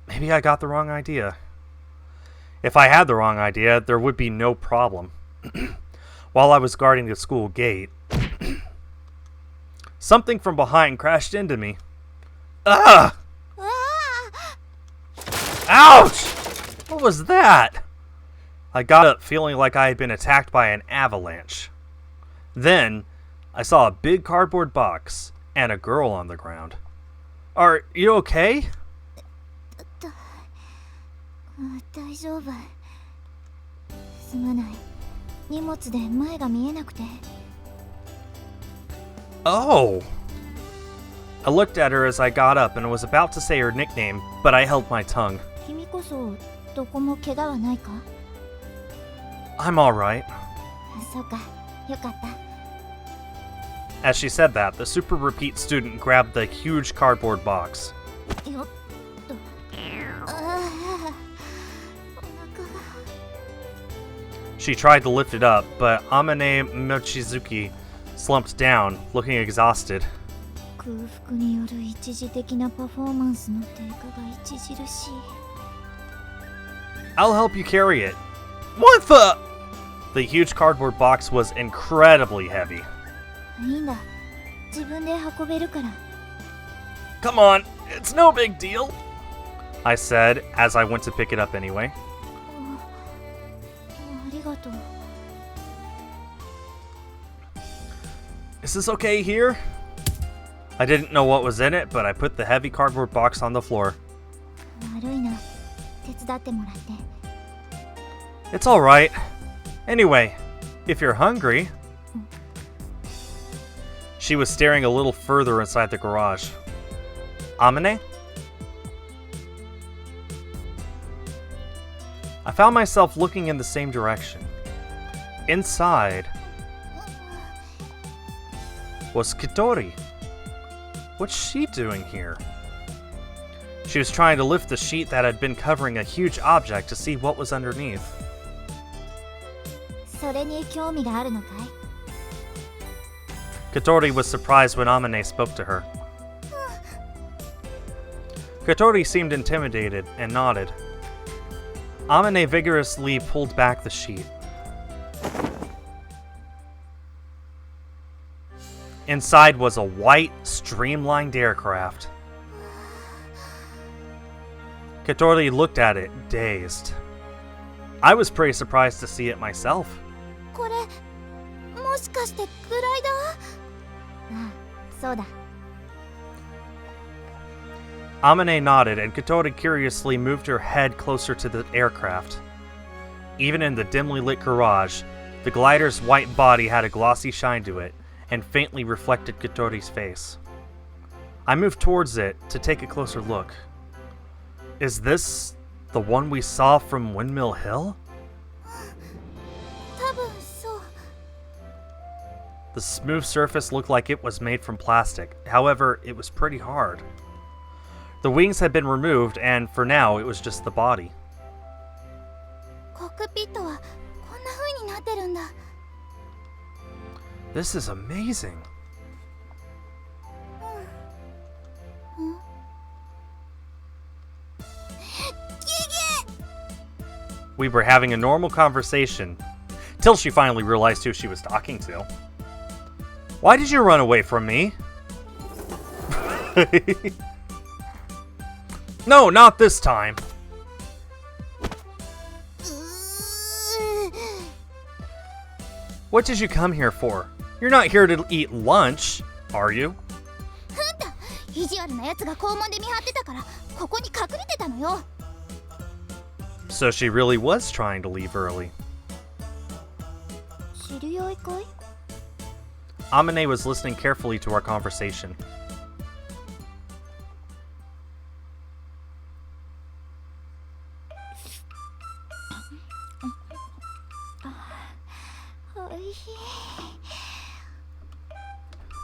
Maybe I got the wrong idea. If I had the wrong idea, there would be no problem. While I was guarding the school gate, something from behind crashed into me. Ugh! Ouch! What was that? I got up feeling like I had been attacked by an avalanche. Then, I saw a big cardboard box and a girl on the ground. Are you okay? 大丈夫。すまない。荷物で前が見えなくて。Oh! I looked at her as I got up and was about to say her nickname, but I held my tongue. 君こそどこも怪我はないか？ I'm alright. そうか、よかった。 As she said that, the super repeat student grabbed the huge cardboard box. よっと。お腹が。 She tried to lift it up, but Amane Mochizuki slumped down, looking exhausted. 空腹による一時的なパフォーマンスの低下が著しい。 I'll help you carry it. What the? The huge cardboard box was incredibly heavy. いいんだ。自分で運べるから。 Come on, it's no big deal, I said as I went to pick it up anyway. ありがとう。 Is this okay here? I didn't know what was in it, but I put the heavy cardboard box on the floor. 悪いな。手伝ってもらって。 It's alright. Anyway, if you're hungry... She was staring a little further inside the garage. Amane? I found myself looking in the same direction. Inside was Kitori. What's she doing here? She was trying to lift the sheet that had been covering a huge object to see what was underneath. それに興味があるのかい？ Kitori was surprised when Amane spoke to her. Kitori seemed intimidated and nodded. Amane vigorously pulled back the sheet. Inside was a white, streamlined aircraft. Kitori looked at it, dazed. I was pretty surprised to see it myself. これもしかしてグライダー？ああ、そうだ。 Amane nodded, and Kitori curiously moved her head closer to the aircraft. Even in the dimly lit garage, the glider's white body had a glossy shine to it, and faintly reflected Kitori's face. I moved towards it to take a closer look. Is this the one we saw from Windmill Hill? 多分そう。 The smooth surface looked like it was made from plastic. However, it was pretty hard. The wings had been removed, and for now, it was just the body. コックピットはこんな風になってるんだ。 This is amazing. We were having a normal conversation, till she finally realized who she was talking to. Why did you run away from me? No, not this time. What did you come here for? You're not here to eat lunch, are you? 意地悪なやつが校門で見張ってたからここに隠れてたのよ。 So she really was trying to leave early. 知り合いかい？ Amane was listening carefully to our conversation.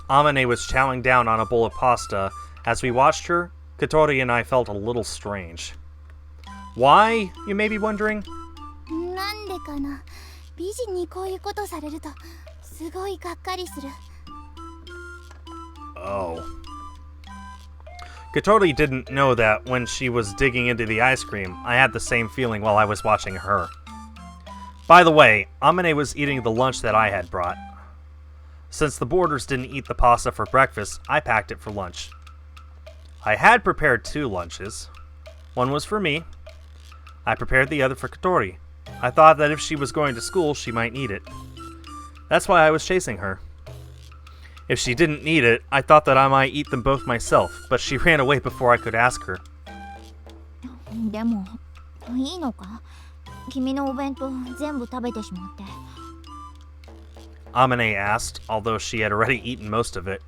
Amane was chowing down on a bowl of pasta. As we watched her, Kitori and I felt a little strange. Why, you may be wondering? なんでかな。美人にこういうことされるとすごいがっかりする。 Oh. Kitori didn't know that when she was digging into the ice cream, I had the same feeling while I was watching her. By the way, Amane was eating the lunch that I had brought. Since the boarders didn't eat the pasta for breakfast, I packed it for lunch. I had prepared 2 lunches. One was for me. I prepared the other for Kitori. I thought that if she was going to school, she might need it. That's why I was chasing her. If she didn't need it, I thought that I might eat them both myself, but she ran away before I could ask her. でもいいのか？君のお弁当全部食べてしまって。 Amane asked, although she had already eaten most of it.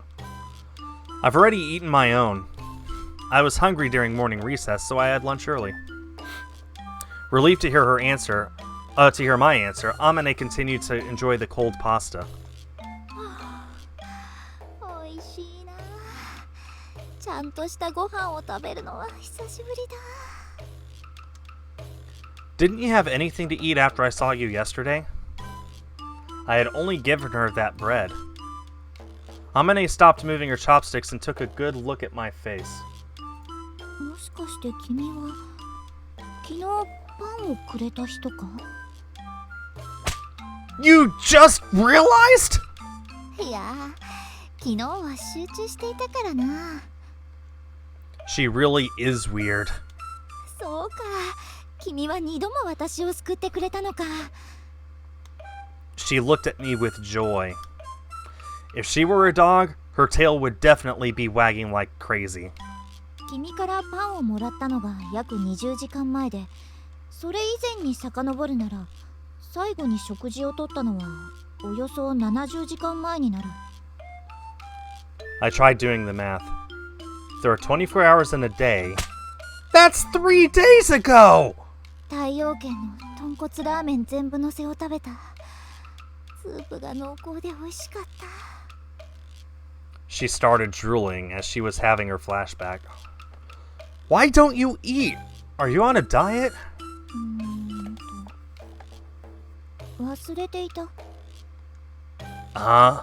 I've already eaten my own. I was hungry during morning recess, so I had lunch early. Relieved to hear her answer, to hear my answer, Amane continued to enjoy the cold pasta. おいしいな。ちゃんとしたご飯を食べるのは久しぶりだ。 Didn't you have anything to eat after I saw you yesterday? I had only given her that bread. Amane stopped moving her chopsticks and took a good look at my face. もしかして君は昨日パンをくれた人か？ You just realized? いや、昨日は集中していたからな。 She really is weird. そうか、君は2度も私を救ってくれたのか。 She looked at me with joy. If she were a dog, her tail would definitely be wagging like crazy. 君からパンをもらったのが約20時間前で、それ以前に遡るなら最後に食事をとったのはおよそ70時間前になる。 I tried doing the math. There are 24 hours in a day. That's 3 days ago! 太陽圏の豚骨ラーメン全部のせを食べた。スープが濃厚で美味しかった。 She started drooling as she was having her flashback. Why don't you eat? Are you on a diet? 忘れていた。Uh-huh.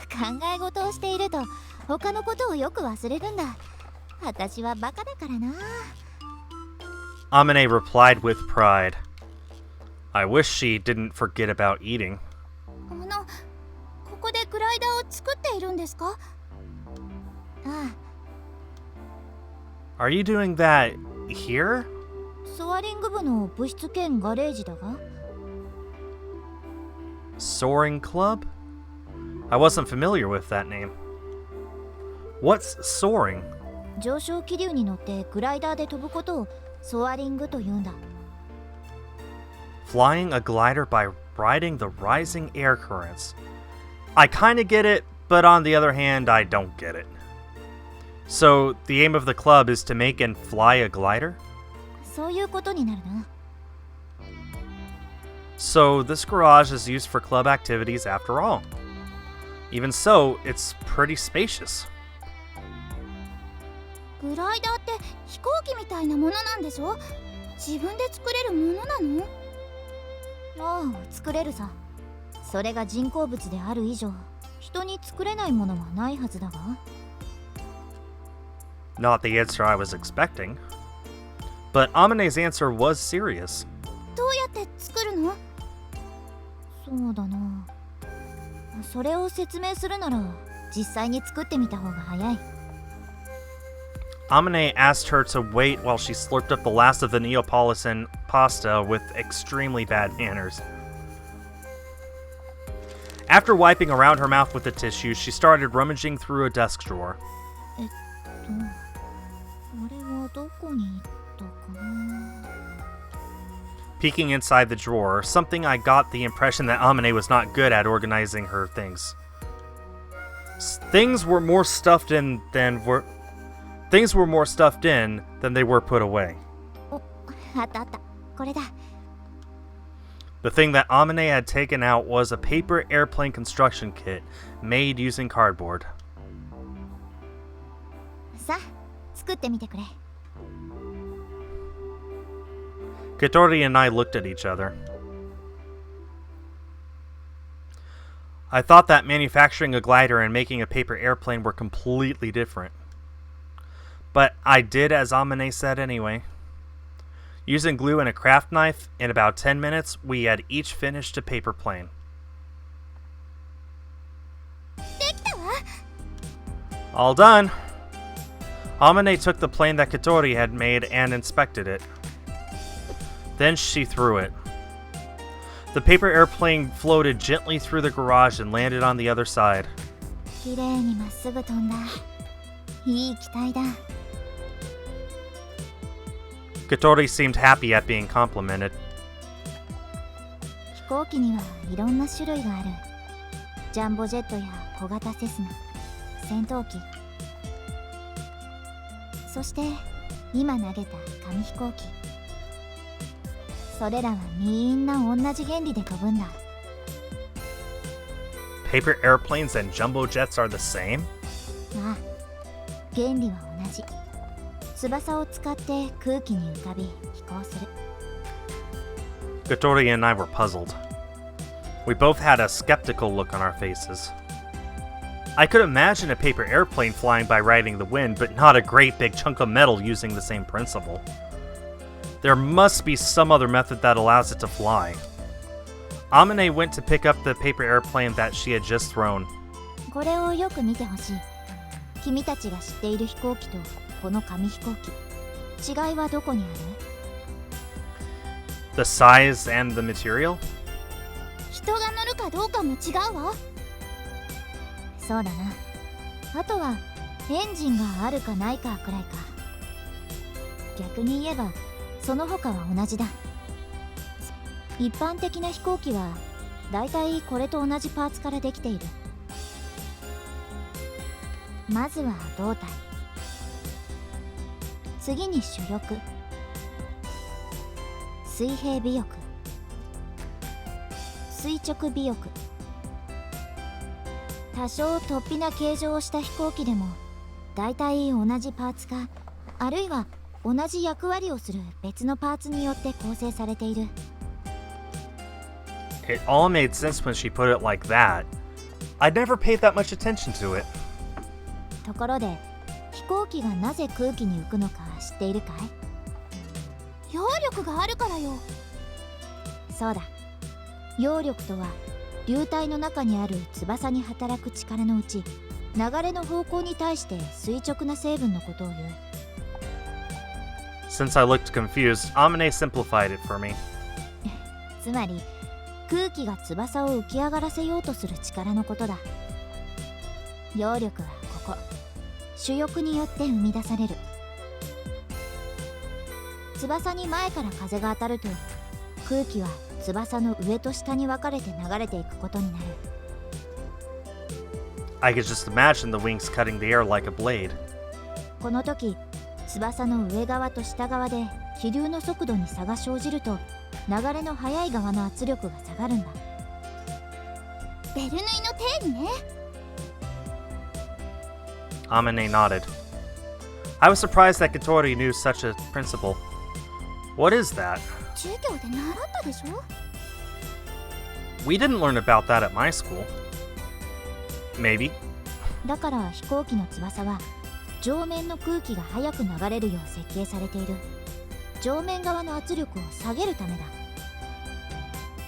考え事をしていると他のことをよく忘れるんだ。私はバカだからな。 Amane replied with pride. I wish she didn't forget about eating. ここでグライダーを作っているんですか？ああ。 Are you doing that here? ソアリング部の部室兼ガレージだが。 Soaring Club? I wasn't familiar with that name. What's soaring? 上昇気流に乗ってグライダーで飛ぶことをソアリングと言うんだ。 Flying a glider by riding the rising air currents. I kinda get it, but on the other hand, I don't get it. So, the aim of the club is to make and fly a glider? そういうことになるな。 So, this garage is used for club activities after all. Even so, it's pretty spacious. グライダーって飛行機みたいなものなんでしょ？自分で作れるものなの？ああ、作れるさ。それが人工物である以上、人に作れないものはないはずだが。 Not the answer I was expecting. But Amane's answer was serious. どうやって作るの？そうだな。それを説明するなら実際に作ってみた方が早い。 Amane asked her to wait while she slurped up the last of the Neapolitan pasta with extremely bad manners. After wiping around her mouth with a tissue, she started rummaging through a desk drawer. これはどこに行ったかな。 Peeking inside the drawer, something I got the impression that Amane was not good at organizing her things. Things were more stuffed in than they were put away. あったあった。これだ。 The thing that Amane had taken out was a paper airplane construction kit made using cardboard. さあ、作ってみてくれ。 Katori and I looked at each other. I thought that manufacturing a glider and making a paper airplane were completely different. But I did as Amane said anyway. Using glue and a craft knife, in about 10 minutes, we had each finished a paper plane. できたわ。 All done! Amane took the plane that Katori had made and inspected it. Then she threw it. The paper airplane floated gently through the garage and landed on the other side. きれいにまっすぐ飛んだ。いい機体だ。 Katori seemed happy at being complimented. 飛行機にはいろんな種類がある。ジャンボジェットや小型セスナ、戦闘機、そして今投げた紙飛行機。それらはみんな同じ原理で飛ぶんだ。 Paper airplanes and jumbo jets are the same? ああ、原理は同じ。翼を使って空気に浮かび飛行する。 Katori and I were puzzled. We both had a skeptical look on our faces. I could imagine a paper airplane flying by riding the wind, but not a great big chunk of metal using the same principle. There must be some other method that allows it to fly. Amane went to pick up the paper airplane that she had just thrown. これをよく見てほしい。君たちが知っている飛行機とこの紙飛行機、違いはどこにある？ The size and the material? 人が乗るかどうかも違うわ。そうだな。あとはエンジンがあるかないかくらいか。逆に言えばその他は同じだ。一般的な飛行機はだいたいこれと同じパーツからできている。まずは胴体、次に主翼、水平尾翼、垂直尾翼。多少突飛な形状をした飛行機でもだいたい同じパーツか、あるいは同じ役割をする別のパーツによって構成されている。It all made sense when she put it like that. I'd never paid that much attention to it. ところで飛行機がなぜ空気に浮くのか知っているかい？揚力があるからよ。そうだ、揚力とは流体の中にある翼に働く力のうち、流れの方向に対して垂直な成分のことを言う。Since I looked confused, Amane simplified it for me. つまり空気が翼を浮き上がらせようとする力のことだ。揚力はここ主翼によって生み出される。翼に前から風が当たると、空気は翼の上と下に分かれて流れていくことになる。I could just imagine the wings cutting the air like a blade. この時翼の上側と下側で気流の速度に差が生じると、流れの速い側の圧力が下がるんだ。ベルヌイの定理ね。Amane nodded. I was surprised that Katori knew such a principle. What is that? 授業で習ったでしょ？ We didn't learn about that at my school. Maybe. だから飛行機の翼は上面の空気が速く流れるよう設計されている。上面側の圧力を下げるためだ。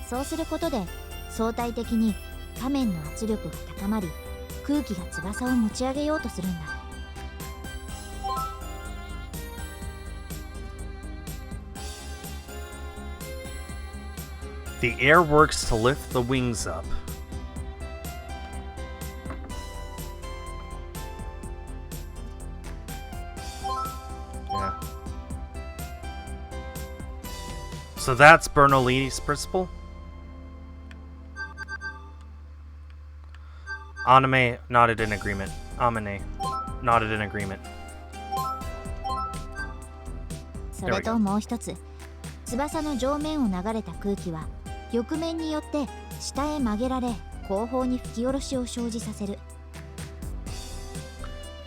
そうすることで相対的に下面の圧力が高まり、空気が翼を持ち上げようとするんだ。The air works to lift the wings up. Yeah. So that's Bernoulli's principle? Anime nodded in agreement. Amane nodded in agreement. それともう一つ、翼の上面を流れた空気は翼面によって下へ曲げられ、後方に吹き下ろしを生じさせる。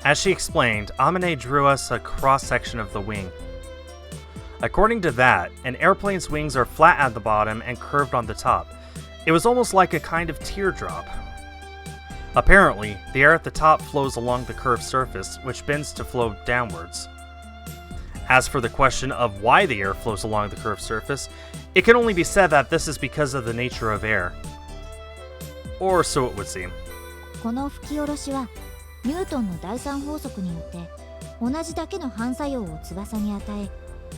As she explained, Amane drew us a cross-section of the wing. According to that, an airplane's wings are flat at the bottom and curved on the top. It was almost like a kind of teardrop. Apparently, the air at the top flows along the curved surface, which bends to flow downwards. As for the question of why the air flows along the curved surface, it can only be said that this is because of the nature of air. Or so it would seem. この吹き下ろしはニュートンの第三法則によって同じだけの反作用を翼に与え、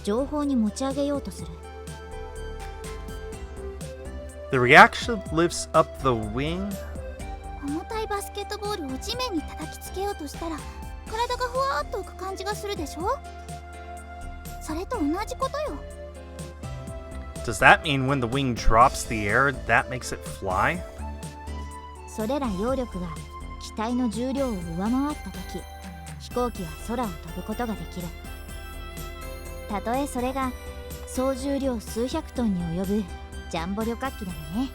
上方に持ち上げようとする。The reaction lifts up the wing? 重たいバスケットボールを地面に叩きつけようとしたら体がふわーっと浮く感じがするでしょ？それと同じことよ。Does that mean when the wing drops the air, that makes it fly? それら揚力が機体の重量を上回った時、飛行機は空を飛ぶことができる。たとえそれが総重量数百トンに及ぶジャンボ旅客機でもね。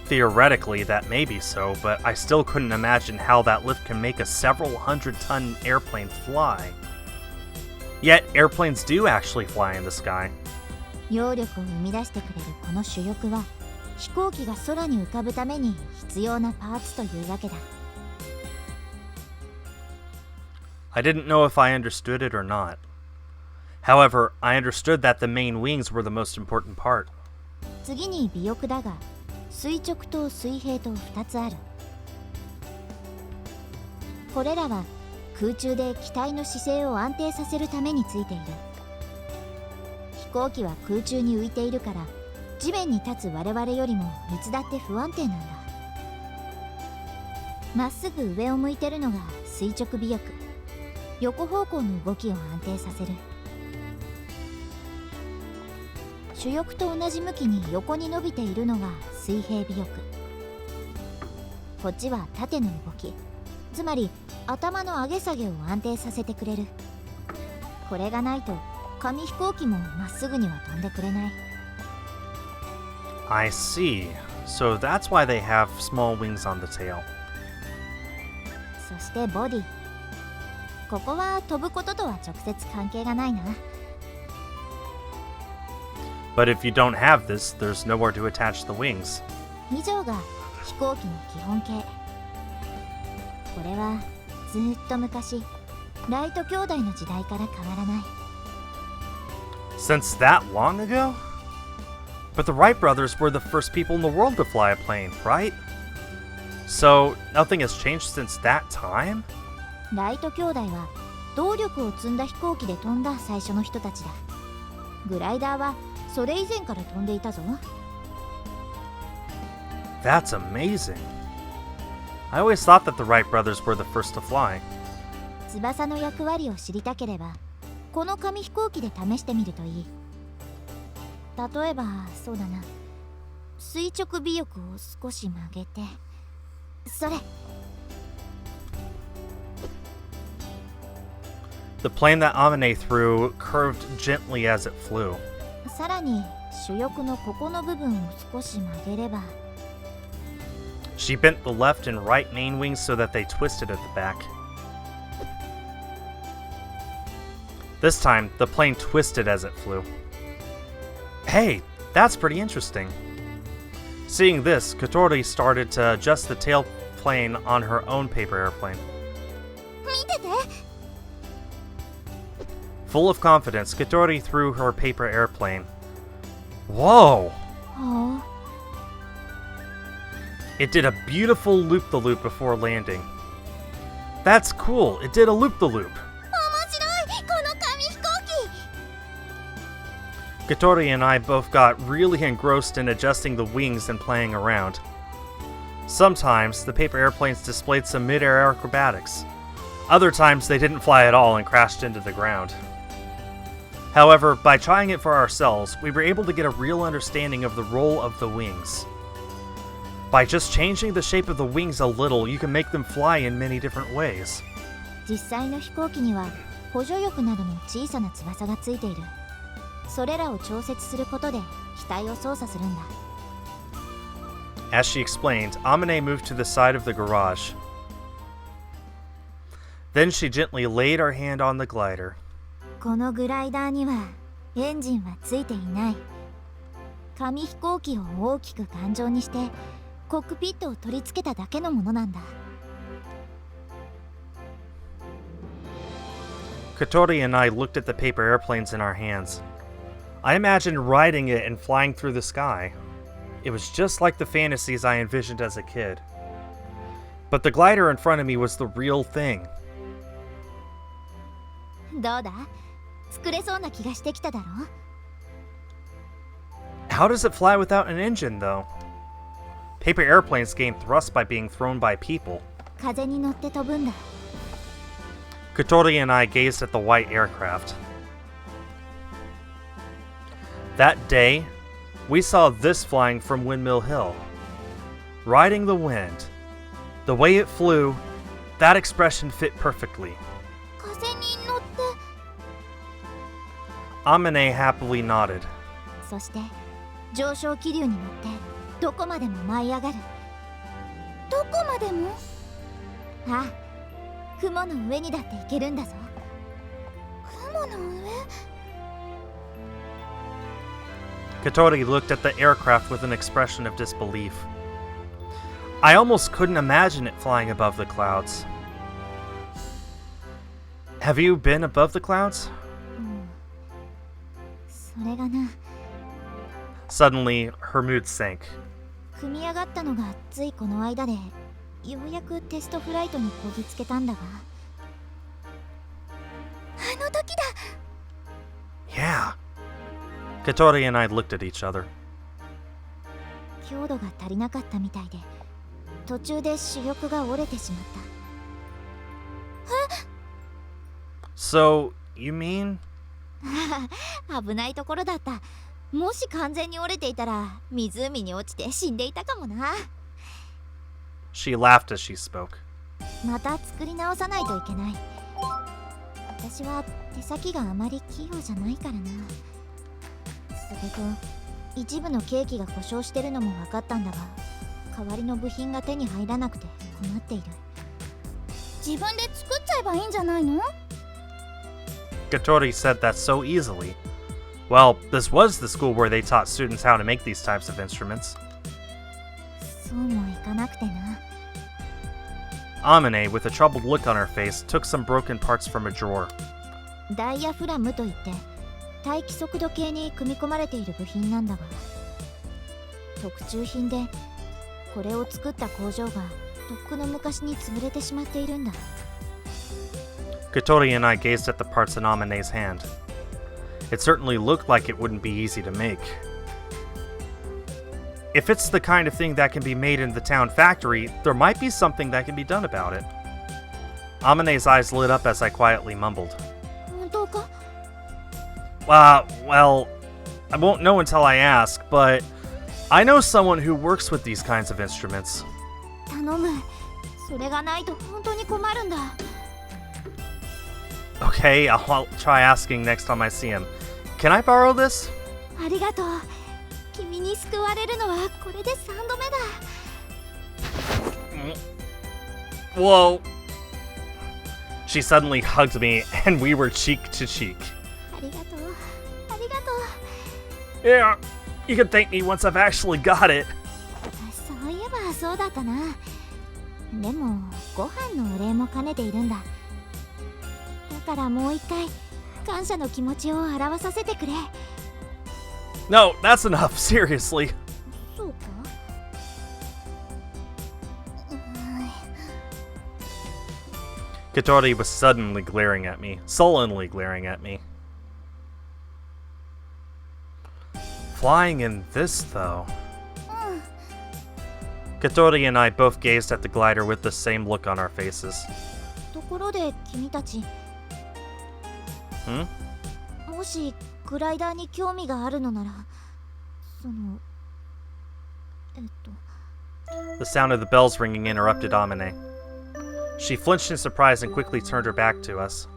Theoretically, that may be so, but I still couldn't imagine how that lift can make a several hundred-ton airplane fly. Yet, airplanes do actually fly in the sky. 揚力を生み出してくれるこの主翼は飛行機が空に浮かぶために必要なパーツというわけだ。I didn't know if I understood it or not. However, I understood that the main wings were the most important part. 次に尾翼だが、垂直と水平と2つある。これらは空中で機体の姿勢を安定させるためについている。飛行機は空中に浮いているから、地面に立つ我々よりもいつだって不安定なんだ。まっすぐ上を向いてるのが垂直尾翼、横方向の動きを安定させる。主翼と同じ向きに横に伸びているのが水平尾翼。こっちは縦の動き、つまり頭の上げ下げを安定させてくれる。これがないと紙飛行機もまっすぐには飛んでくれない。 I see. So that's why they have small wings on the tail. そしてボディ。ここは飛ぶこととは直接関係がないな。 But if you don't have this, there's nowhere to attach the wings. 以上が飛行機の基本形。これはずっと昔、ライト兄弟の時代から変わらない。 Since that long ago? But the Wright brothers were the first people in the world to fly a plane, right? So nothing has changed since that time? ライト兄弟は動力を積んだ飛行機で飛んだ最初の人たちだ。グライダーはそれ以前から飛んでいたぞ。 That's amazing. I always thought that the Wright brothers were the first to fly. 翼の役割を知りたければこの紙飛行機で試してみるといい。例えばそうだな、垂直尾翼を少し曲げて、それ。 The plane that Amane threw curved gently as it flew. さらに主翼のここの部分を少し曲げれば。 She bent the left and right main wings so that they twisted at the back. This time, the plane twisted as it flew. Hey, that's pretty interesting. Seeing this, Katori started to adjust the tail plane on her own paper airplane. 見てて。 Full of confidence, Katori threw her paper airplane. Whoa! ほう。 It did a beautiful loop-the-loop before landing. That's cool, it did a loop-the-loop. 面白い、この紙飛行機。 Katori and I both got really engrossed in adjusting the wings and playing around. Sometimes, the paper airplanes displayed some mid-air acrobatics. Other times, they didn't fly at all and crashed into the ground. However, by trying it for ourselves, we were able to get a real understanding of the role of the wings. By just changing the shape of the wings a little, you can make them fly in many different ways. 実際の飛行機には補助翼などの小さな翼がついている。それらを調節することで機体を操作するんだ。 As she explained, Amane moved to the side of the garage. Then she gently laid her hand on the glider. このグライダーにはエンジンはついていない。紙飛行機を大きく頑丈にしてコックピットを取り付けただけのものなんだ。 Katori and I looked at the paper airplanes in our hands. I imagined riding it and flying through the sky. It was just like the fantasies I envisioned as a kid. But the glider in front of me was the real thing. どうだ？作れそうな気がしてきただろ？ How does it fly without an engine, though? Paper airplanes gain thrust by being thrown by people. 風に乗って飛ぶんだ。 Katori and I gazed at the white aircraft. That day, we saw this flying from Windmill Hill. Riding the wind. The way it flew, that expression fit perfectly. 風に乗って。 Amane happily nodded. そして上昇気流に乗ってどこまでも舞い上がる。どこまでも？ああ、雲の上にだって行けるんだぞ。雲の上？ Katori looked at the aircraft with an expression of disbelief. I almost couldn't imagine it flying above the clouds. Have you been above the clouds? それがな。 Suddenly, her mood sank. 組み上がったのがついこの間で、ようやくテストフライトにこぎつけたんだが。あの時だ。 Yeah. Katori and I looked at each other. 強度が足りなかったみたいで、途中で主翼が折れてしまった。So, you mean? 危ないところだった。もし完全に折れていたら湖に落ちて死んでいたかもな。She laughed as she spoke. また作り直さないといけない。私は手先があまり器用じゃないからな。それと一部のケーキが故障してるのも分かったんだが、代わりの部品が手に入らなくて困っている。自分で作っちゃえばいいんじゃないの？ Katori said that so easily. Well, this was the school where they taught students how to make these types of instruments. そうもいかなくてな。Amane, with a troubled look on her face, took some broken parts from a drawer. ダイヤフラムといって大気速度計に組み込まれている部品なんだが、特注品でこれを作った工場がとっくの昔に潰れてしまっているんだ。 Katori and I gazed at the parts in Amane's hand. It certainly looked like it wouldn't be easy to make. If it's the kind of thing that can be made in the town factory, there might be something that can be done about it. Amane's eyes lit up as I quietly mumbled. 本当か？ Well, I won't know until I ask, but I know someone who works with these kinds of instruments. 頼む。それがないと本当に困るんだ。 Okay, I'll try asking next time I see him. Can I borrow this? ありがとう。君に救われるのはこれで3度目だ。 Whoa. She suddenly hugged me, and we were cheek to cheek. ありがとう。ありがとう。 Yeah, you can thank me once I've actually got it. そういえばそうだったな。でもご飯のお礼も兼ねているんだ。だからもう一回感謝の気持ちを表させてくれ。 No, that's enough, seriously. そうか。Katori was suddenly glaring at me, sullenly glaring at me. Flying in this, though. Katori and I both gazed at the glider with the same look on our faces. ところで君たち、もしグライダーに興味があるのなら、そのThe sound of the bells ringing interrupted Amane. She flinched in surprise and quickly turned her back to us.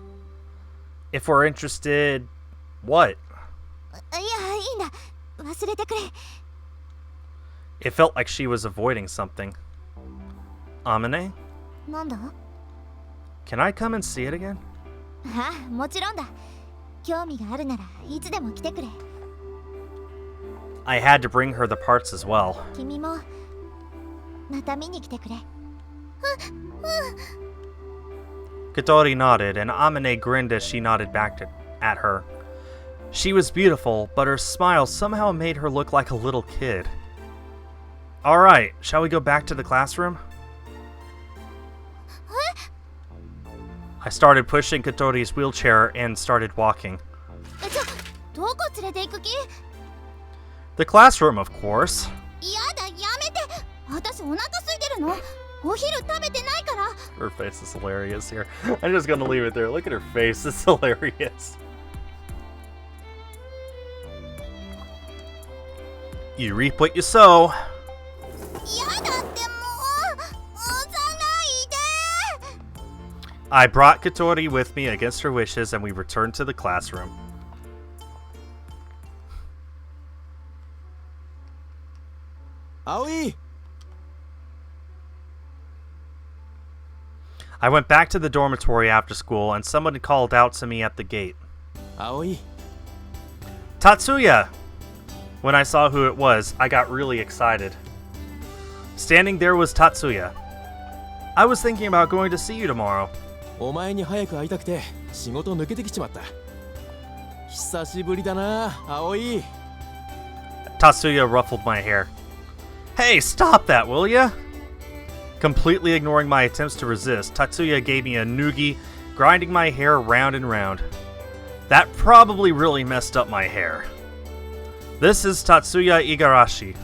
If we're interested, what? いや、いいんだ。忘れてくれ。 It felt like she was avoiding something. Amane? なんだ？ Can I come and see it again? ああ、もちろんだ。興味があるならいつでも来てくれ。 I had to bring her the parts as well. 君もまた見に来てくれ。Katori nodded, and Amane grinned as she nodded back at her. She was beautiful, but her smile somehow made her look like a little kid. Alright, shall we go back to the classroom? I started pushing Katori's wheelchair and started walking. どこ連れて行く気？ The classroom, of course. やだ、やめて。私お腹空いてるの。お昼食べてないから。 Her face is hilarious here. I'm just gonna leave it there. Look at her face. It's hilarious. You reap what you sow. やだってもう。押さないで。 I brought Katori with me against her wishes, and we returned to the classroom. Aoi! I went back to the dormitory after school, and someone called out to me at the gate. Aoi! Tatsuya! When I saw who it was, I got really excited. Standing there was Tatsuya. I was thinking about going to see you tomorrow. お前に早く会いたくて仕事抜けてきちまった。久しぶりだな、葵。Tatsuya ruffled my hair. Hey, stop that, will ya? Completely ignoring my attempts to resist, Tatsuya gave me a noogie, grinding my hair round and round. That probably really messed up my hair. This is Tatsuya Igarashi.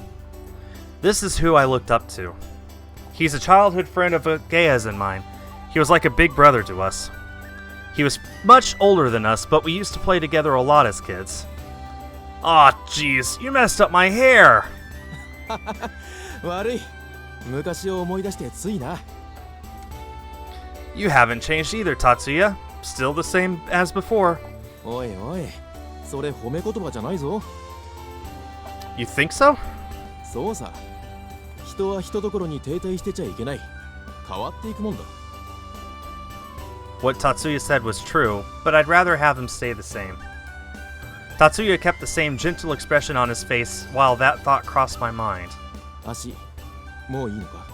This is who I looked up to. He's a childhood friend of Gaya's and mine. He was like a big brother to us. He was much older than us, but we used to play together a lot as kids. Aw, jeez, you messed up my hair! 悪い。昔を思い出してついな。You haven't changed either, Tatsuya. Still the same as before. おいおい、それ褒め言葉じゃないぞ。You think so? そうさ。人は人どころに停滞してちゃいけない。変わっていくもんだ。What Tatsuya said was true, but I'd rather have him stay the same. Tatsuya kept the same gentle expression on his face while that thought crossed my mind. 足、もういいのか。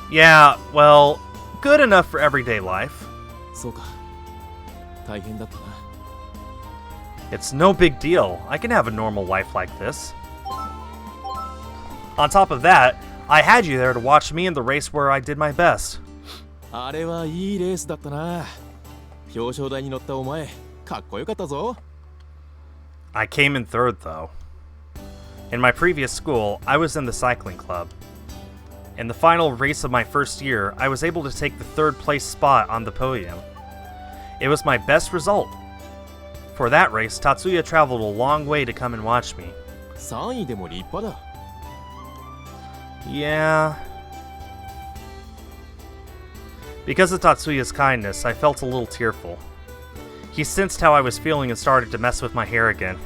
Yeah, well, good enough for everyday life. そうか。大変だったな。It's no big deal. I can have a normal life like this. On top of that, I had you there to watch me in the race where I did my best. あれはいいレースだったな。表彰台に乗ったお前、かっこよかったぞ。I came in third, though. In my previous school, I was in the cycling club. In the final race of my first year, I was able to take the third place spot on the podium. It was my best result. For that race, Tatsuya traveled a long way to come and watch me. 3位でも立派だ。Yeah. Because of Tatsuya's kindness, I felt a little tearful. He sensed how I was feeling and started to mess with my hair again.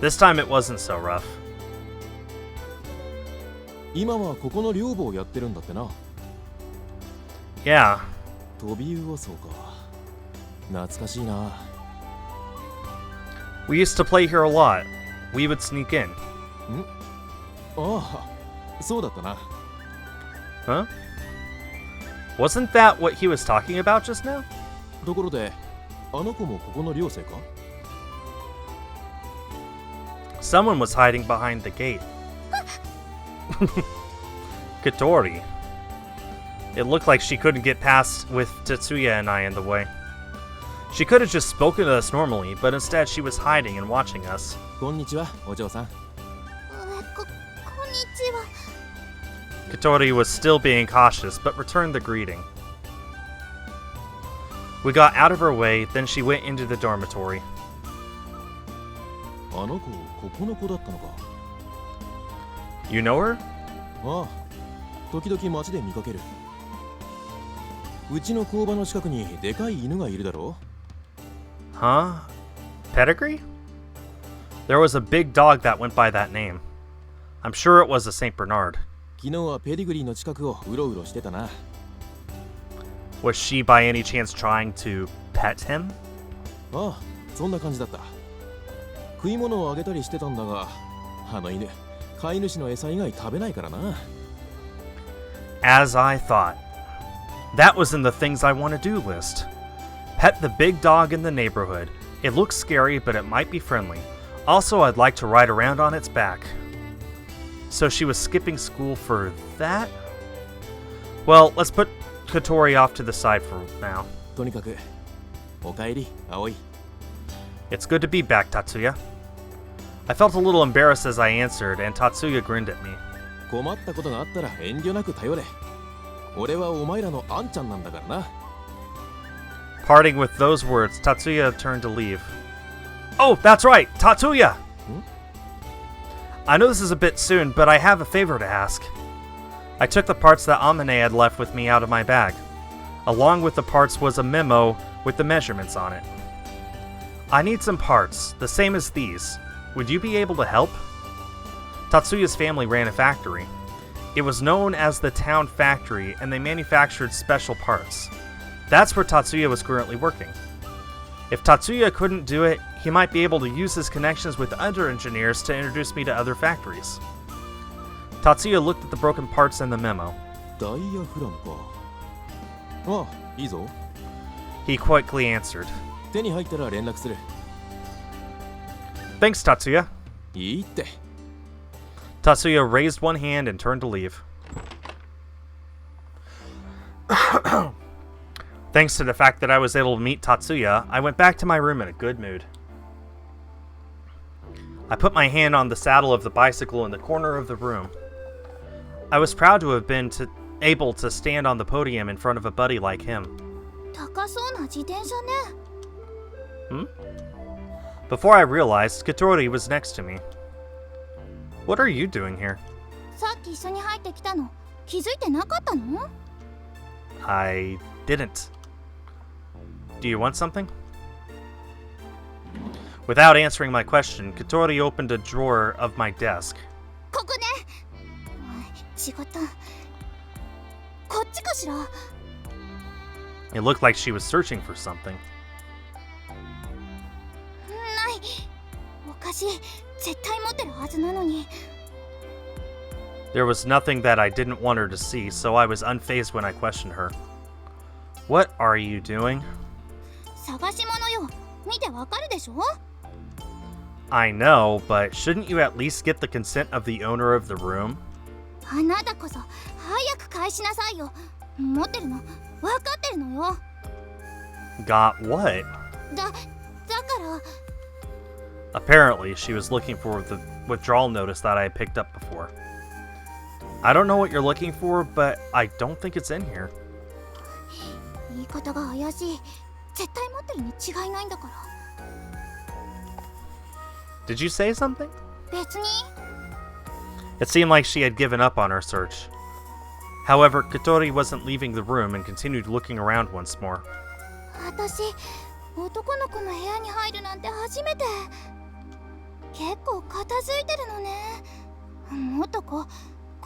This time it wasn't so rough. 今はここの寮母をやってるんだってな。Yeah. 飛び魚そうか。懐かしいな。We used to play here a lot. We would sneak in. ああ、そうだったな。Huh? Wasn't that what he was talking about just now? ところで、あの子もここの寮生か？ Someone was hiding behind the gate. Katori. It looked like she couldn't get past with Tatsuya and I in the way. She could have just spoken to us normally, but instead she was hiding and watching us. こんにちは、お嬢さん。こんにちは。 Katori was still being cautious, but returned the greeting. We got out of her way, then she went into the dormitory. あの子、ここの子だったのか。You know her? ああ、時々街で見かける。うちの工場の近くにでかい犬がいるだろう。 Huh? Pedigree? There was a big dog that went by that name. I'm sure it was a Saint Bernard. 昨日はペディグリーの近くをうろうろしてたな。Was she by any chance trying to pet him? ああ、そんな感じだった。食い物をあげたりしてたんだが、あの犬、飼い主の餌以外食べないからな。As I thought. That was in the things I want to do list. Pet the big dog in the neighborhood. It looks scary, but it might be friendly. Also, I'd like to ride around on its back. So she was skipping school for that? Well, let's put Katori off to the side for now. とにかく、おかえり、葵。It's good to be back, Tatsuya. I felt a little embarrassed as I answered, and Tatsuya grinned at me. 困ったことがあったら遠慮なく頼れ。俺はお前らのあんちゃんなんだからな。Parting with those words, Tatsuya turned to leave. Oh, that's right, Tatsuya! I know this is a bit soon, but I have a favor to ask. I took the parts that Amane had left with me out of my bag. Along with the parts was a memo with the measurements on it. I need some parts, the same as these. Would you be able to help? Tatsuya's family ran a factory. It was known as the Town Factory, and they manufactured special parts. That's where Tatsuya was currently working. If Tatsuya couldn't do it, he might be able to use his connections with other engineers to introduce me to other factories. Tatsuya looked at the broken parts in the memo. ダイヤフラムか。ああ、いいぞ。He quickly answered. 手に入ったら連絡する。Thanks, Tatsuya. いいって。Tatsuya raised one hand and turned to leave. Thanks to the fact that I was able to meet Tatsuya, I went back to my room in a good mood. I put my hand on the saddle of the bicycle in the corner of the room. I was proud to have been able to stand on the podium in front of a buddy like him. 高そうな自転車ね。 Before I realized, Katori was next to me. What are you doing here? さっき一緒に入ってきたの気づいてなかったの？ I didn't. Do you want something? Without answering my question, Katori opened a drawer of my desk. ここね。違った。こっちかしら。 It looked like she was searching for something. ない。おかしい。絶対持ってるはずなのに。 There was nothing that I didn't want her to see, so I was unfazed when I questioned her. What are you doing? 探し物よ。見てわかるでしょ？ I know, but shouldn't you at least get the consent of the owner of the room? あなたこそ早く返しなさいよ。持ってるのわかってるのよ。 Got what? だから。 Apparently, she was looking for the withdrawal notice that I had picked up before. I don't know what you're looking for, but I don't think it's in here. 言い方が怪しい。絶対持ってるに違いないんだから。 Did you say something? 別に。 It seemed like she had given up on her search. However, Katori wasn't leaving the room and continued looking around once more. 私、男の子の部屋に入るなんて初めて。結構片付いてるのね。もっとゴ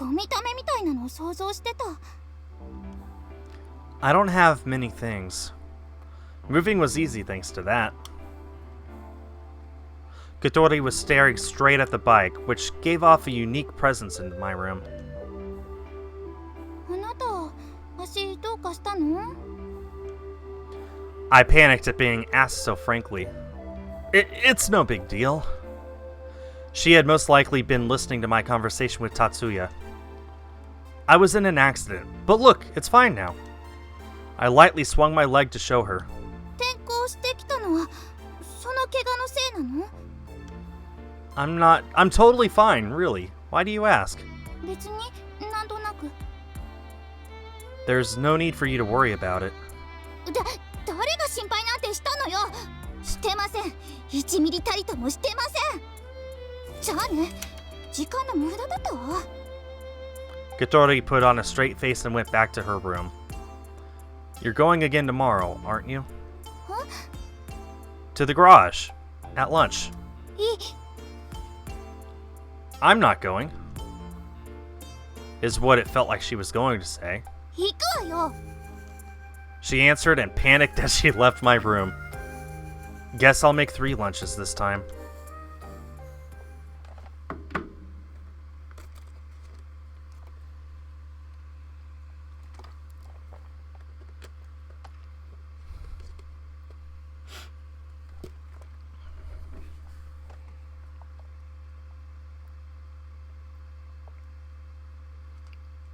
ミためみたいなのを想像してた。 I don't have many things. Moving was easy thanks to that. Katori was staring straight at the bike, which gave off a unique presence in my room. あなた、足どうかしたの？ I panicked at being asked so frankly. It's no big deal. She had most likely been listening to my conversation with Tatsuya. I was in an accident, but look, it's fine now. I lightly swung my leg to show her. 転校してきたのはその怪我のせいなの？ I'm totally fine, really. Why do you ask? 別になんとなく。 There's no need for you to worry about it. 誰が心配なんてしたのよ。してません。1ミリたりともしてません。じゃあね、時間の無駄だったわ。 Katori put on a straight face and went back to her room. You're going again tomorrow, aren't you? Huh? To the garage. At lunch. いい。 I'm not going. Is what it felt like she was going to say. 行くわよ。 She answered and panicked as she left my room. Guess I'll make 3 lunches this time.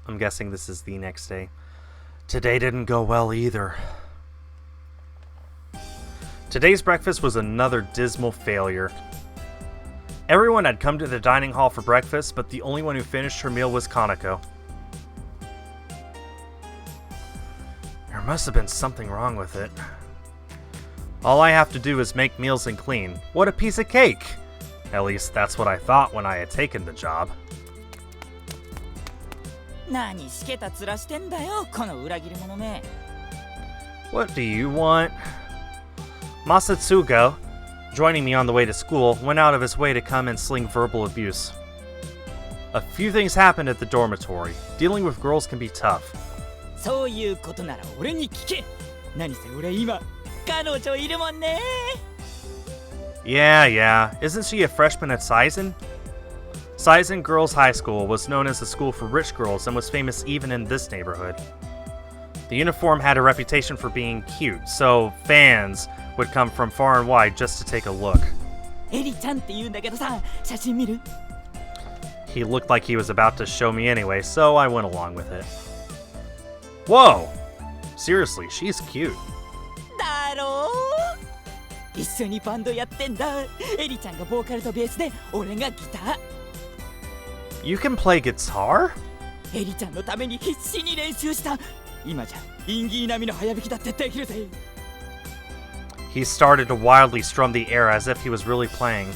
I'm guessing this is the next day. Today didn't go well either. Today's breakfast was another dismal failure. Everyone had come to the dining hall for breakfast, but the only one who finished her meal was Kanako. There must have been something wrong with it. All I have to do is make meals and clean. What a piece of cake! At least that's what I thought when I had taken the job. 何しけた面してんだよこの裏切り者め。 What do you want? Masatsuga, joining me on the way to school, went out of his way to come and sling verbal abuse. A few things happened at the dormitory. Dealing with girls can be tough. そういうことなら俺に聞け。何せ俺今彼女いるもんね。 Yeah. Isn't she a freshman at Saizen? Saizen Girls High School was known as a school for rich girls and was famous even in this neighborhood. The uniform had a reputation for being cute, so fans would come from far and wide just to take a look. エリちゃんって言うんだけどさ、写真見る？ He looked like he was about to show me anyway, so I went along with it. Whoa! Seriously, she's cute. だろう？一緒にバンドやってんだ。エリちゃんがボーカルとベースで、俺がギター。 You can play guitar? エリちゃんのために必死に練習した。今じゃインギー並みの早弾きだってできるぜ。 He started to wildly strum the air as if he was really playing.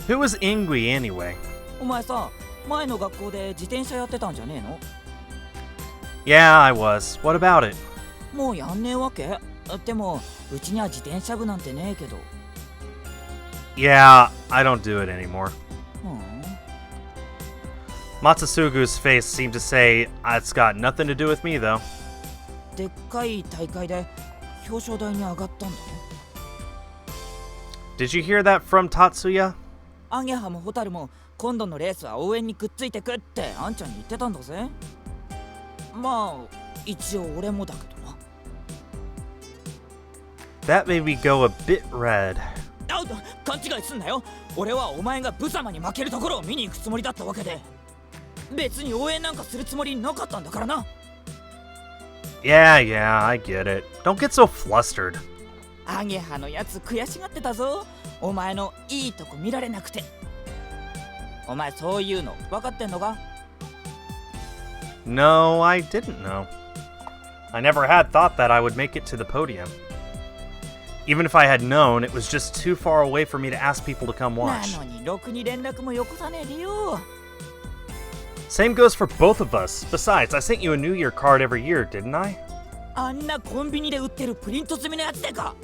Who was Ingui anyway? お前さ、前の学校で自転車やってたんじゃねえの？ Yeah, I was. What about it? もうやんねえわけ？でもうちには自転車部なんてねえけど。 Yeah, I don't do it anymore. ふん。 Matsusugu's face seemed to say, it's got nothing to do with me though. でっかい大会で表彰台に上がったんだろ？ Did you hear that from Tatsuya? アゲハもホタルも今度のレースは応援にくっついてくってあんちゃんに言ってたんだぜ。まあ一応俺もだけどな。 That made me go a bit red. あ、勘違いすんなよ。俺はお前がブザマに負けるところを見に行くつもりだったわけで、別に応援なんかするつもりなかったんだからな。 Yeah, I get it. Don't get so flustered. アゲハのやつ悔しがってたぞ。お前のいいとこ見られなくて。お前そういうの分かってんのか？ No, I didn't know. I never had thought that I would make it to the podium. Even if I had known, it was just too far away for me to ask people to come な watch. のにろくに連絡もよこさねえでよ。 Same goes for both of us. Besides, I sent you a New Year card every year, didn't I? あんなコンビニで売ってるプリント済みのやつでか。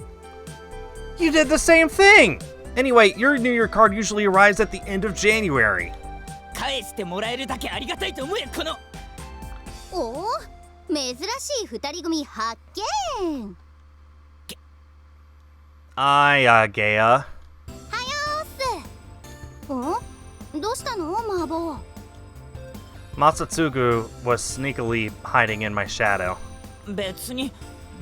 You did the same thing! Anyway, your New Year card usually arrives at the end of January. 返してもらえるだけありがたいと思えこの。おお、珍しい二人組発見。 Gea. はよーす。どうしたのマーボー？ Masatsugu was sneakily hiding in my shadow. 別に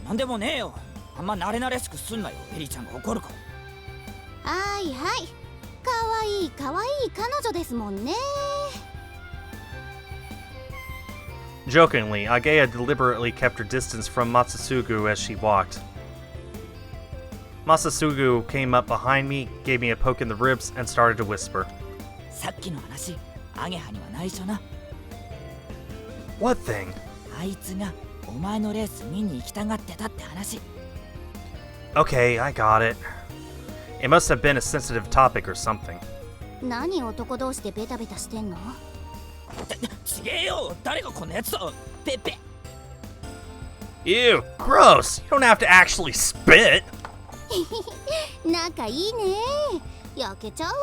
なんでもねえよ。あんま慣れ慣れしくすんなよ。エリちゃんが怒るから。はいはい。かわいいかわいい彼女ですもんね。 Jokingly, Agea deliberately kept her distance from Masatsugu as she walked. Masatsugu came up behind me, gave me a poke in the ribs, and started to whisper. さっきの話、アゲハには内緒な。 What thing? あいつがお前のレース見に行きたがってたって話。 Okay, I got it. It must have been a sensitive topic or something. 何男同士でベタベタしてんの？ちげえよ。誰がこんなやつだ。ペッペ。 Ew, gross! You don't have to actually spit! 仲いいね。焼けちゃうわ。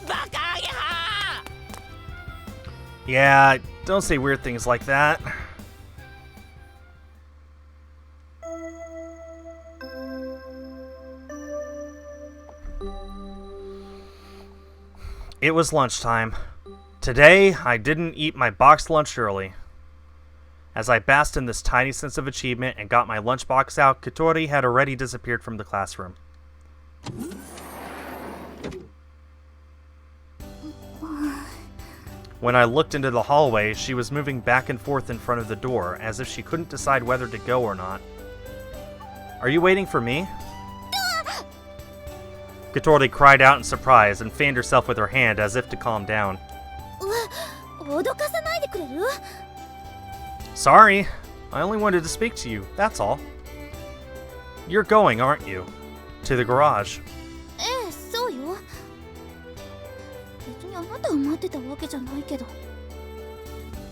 バカアゲハ。 Yeah, don't say weird things like that. It was lunchtime. Today, I didn't eat my boxed lunch early. As I basked in this tiny sense of achievement and got my lunchbox out, Katori had already disappeared from the classroom. When I looked into the hallway, she was moving back and forth in front of the door, as if she couldn't decide whether to go or not. Are you waiting for me? Katori cried out in surprise and fanned herself with her hand as if to calm down. 脅かさないでくれる？ Sorry, I only wanted to speak to you, that's all. You're going, aren't you? To the garage. ええ、そうよ。別にあなたを待ってたわけじゃないけど。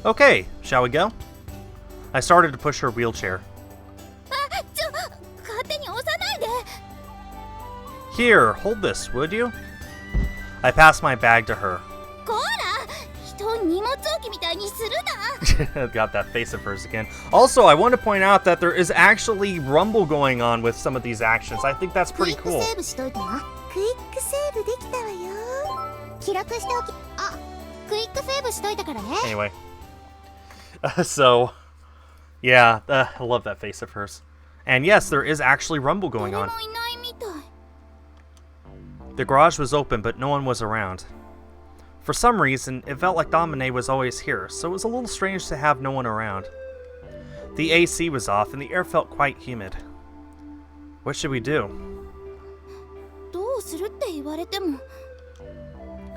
Okay, shall we go? I started to push her wheelchair. あ、勝手に押さないで。 Here, hold this, would you? I passed my bag to her. こら、人を荷物置きみたいにするな。 Got that face of hers again. Also, I want to point out that there is actually rumble going on with some of these actions. I think that's クイ pretty ック cool. セーブしといたわ。クイックセーブできたわよ。記録しておき。あ、クイックセーブしといたからね。 Anyway. So, yeah, I love that face of hers. And yes, there is actually rumble going 誰 on. もいないみたい。 The garage was open, but no one was around. For some reason, it felt like Domine was always here, so it was a little strange to have no one around. The AC was off, and the air felt quite humid. What should we do? どうするって言われても。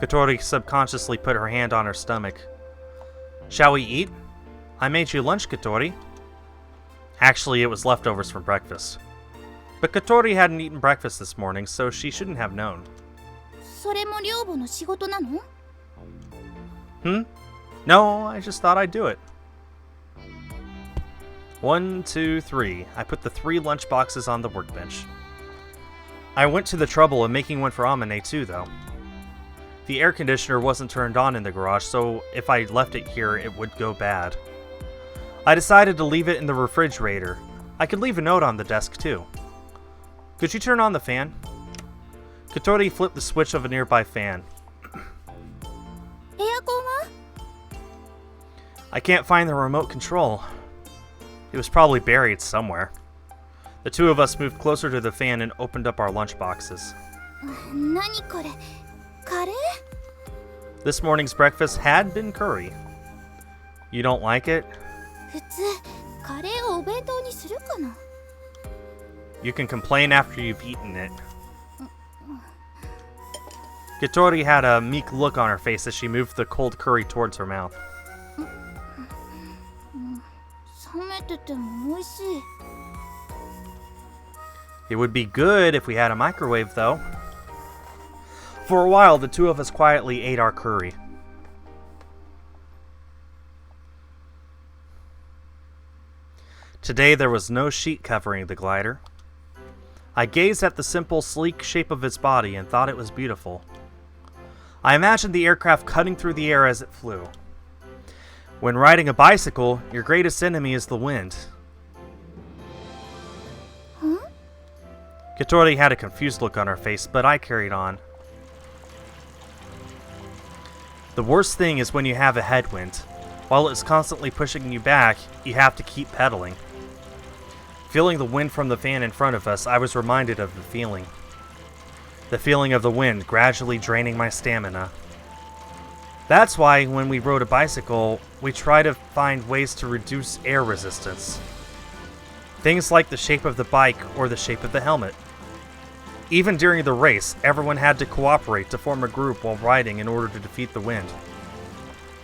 Katori subconsciously put her hand on her stomach. Shall we eat? I made you lunch, Katori. Actually, it was leftovers from breakfast. But Katori hadn't eaten breakfast this morning, so she shouldn't have known. それも寮母の仕事なの？ No, I just thought I'd do it. 1, 2, 3. I put the 3 lunch boxes on the workbench. I went to the trouble of making one for Amane too, though. The air conditioner wasn't turned on in the garage, so if I left it here, it would go bad. I decided to leave it in the refrigerator. I could leave a note on the desk too. Could you turn on the fan? Katori flipped the switch of a nearby fan. エアコンは？ I can't find the remote control. It was probably buried somewhere. The two of us moved closer to the fan and opened up our lunch boxes. 何これ？カレー？ This morning's breakfast had been curry. You don't like it? 普通カレーをお弁当にするかな？ You can complain after you've eaten it. Katori had a meek look on her face as she moved the cold curry towards her mouth. 冷めてても美味しい。 It would be good if we had a microwave, though. For a while, the two of us quietly ate our curry. Today, there was no sheet covering the glider. I gazed at the simple, sleek shape of its body and thought it was beautiful. I imagined the aircraft cutting through the air as it flew. When riding a bicycle, your greatest enemy is the wind. Huh? Katori had a confused look on her face, but I carried on. The worst thing is when you have a headwind. While it's constantly pushing you back, you have to keep pedaling. Feeling the wind from the fan in front of us, I was reminded of the feeling. The feeling of the wind gradually draining my stamina. That's why when we rode a bicycle, we try to find ways to reduce air resistance. Things like the shape of the bike or the shape of the helmet. Even during the race, everyone had to cooperate to form a group while riding in order to defeat the wind.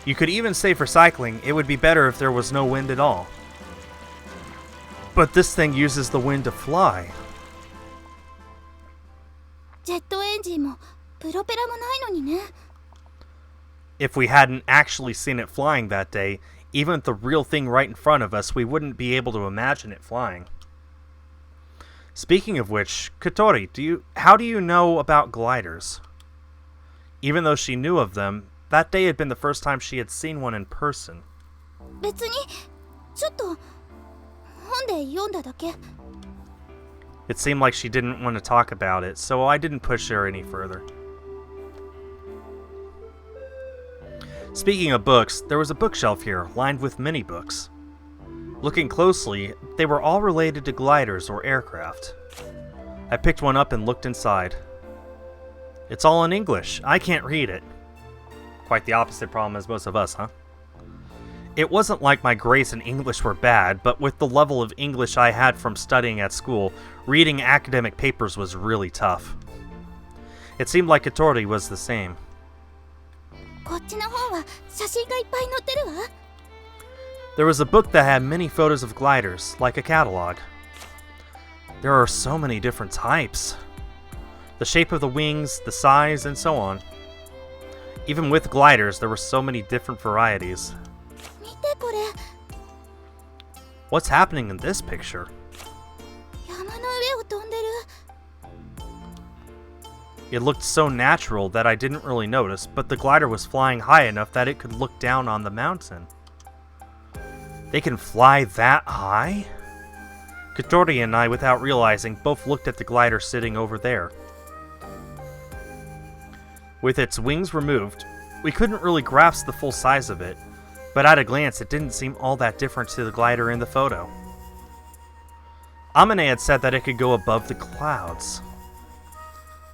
You could even say for cycling, it would be better if there was no wind at all. But this thing uses the wind to fly. ジェットエンジンもプロペラもないのにね。 If we hadn't actually seen it flying that day, even with the real thing right in front of us, we wouldn't be able to imagine it flying. Speaking of which, Katori, how do you know about gliders? Even though she knew of them, that day had been the first time she had seen one in person. 別にちょっと本で読んだだけ。 It seemed like she didn't want to talk about it, so I didn't push her any further. Speaking of books, there was a bookshelf here, lined with many books. Looking closely, they were all related to gliders or aircraft. I picked one up and looked inside. It's all in English. I can't read it. Quite the opposite problem as most of us, huh? It wasn't like my grades in English were bad, but with the level of English I had from studying at school, reading academic papers was really tough. It seemed like Katori was the same. こっちの方は写真がいっぱい載ってるわ。 There was a book that had many photos of gliders, like a catalog. There are so many different types. The shape of the wings, the size, and so on. Even with gliders, there were so many different varieties. 見てこれ。 What's happening in this picture? 山の上を飛んでる。 It looked so natural that I didn't really notice, but the glider was flying high enough that it could look down on the mountain. They can fly that high? Katori and I, without realizing, both looked at the glider sitting over there. With its wings removed, we couldn't really grasp the full size of it, but at a glance it didn't seem all that different to the glider in the photo. Amane had said that it could go above the clouds.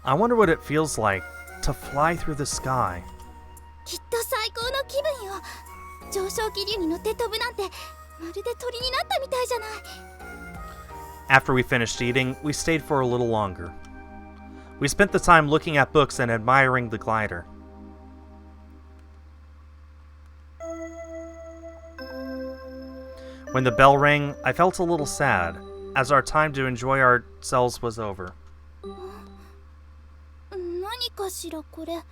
I wonder what it feels like to fly through the sky. きっと最高の気分よ。上昇気流に乗って飛ぶなんてまるで鳥になったみたいじゃない。 After we finished eating, we stayed for a little longer. We spent the time looking at books and admiring the glider. When the bell rang, I felt a little sad, as our time to enjoy ourselves was over. 何かしらこれ。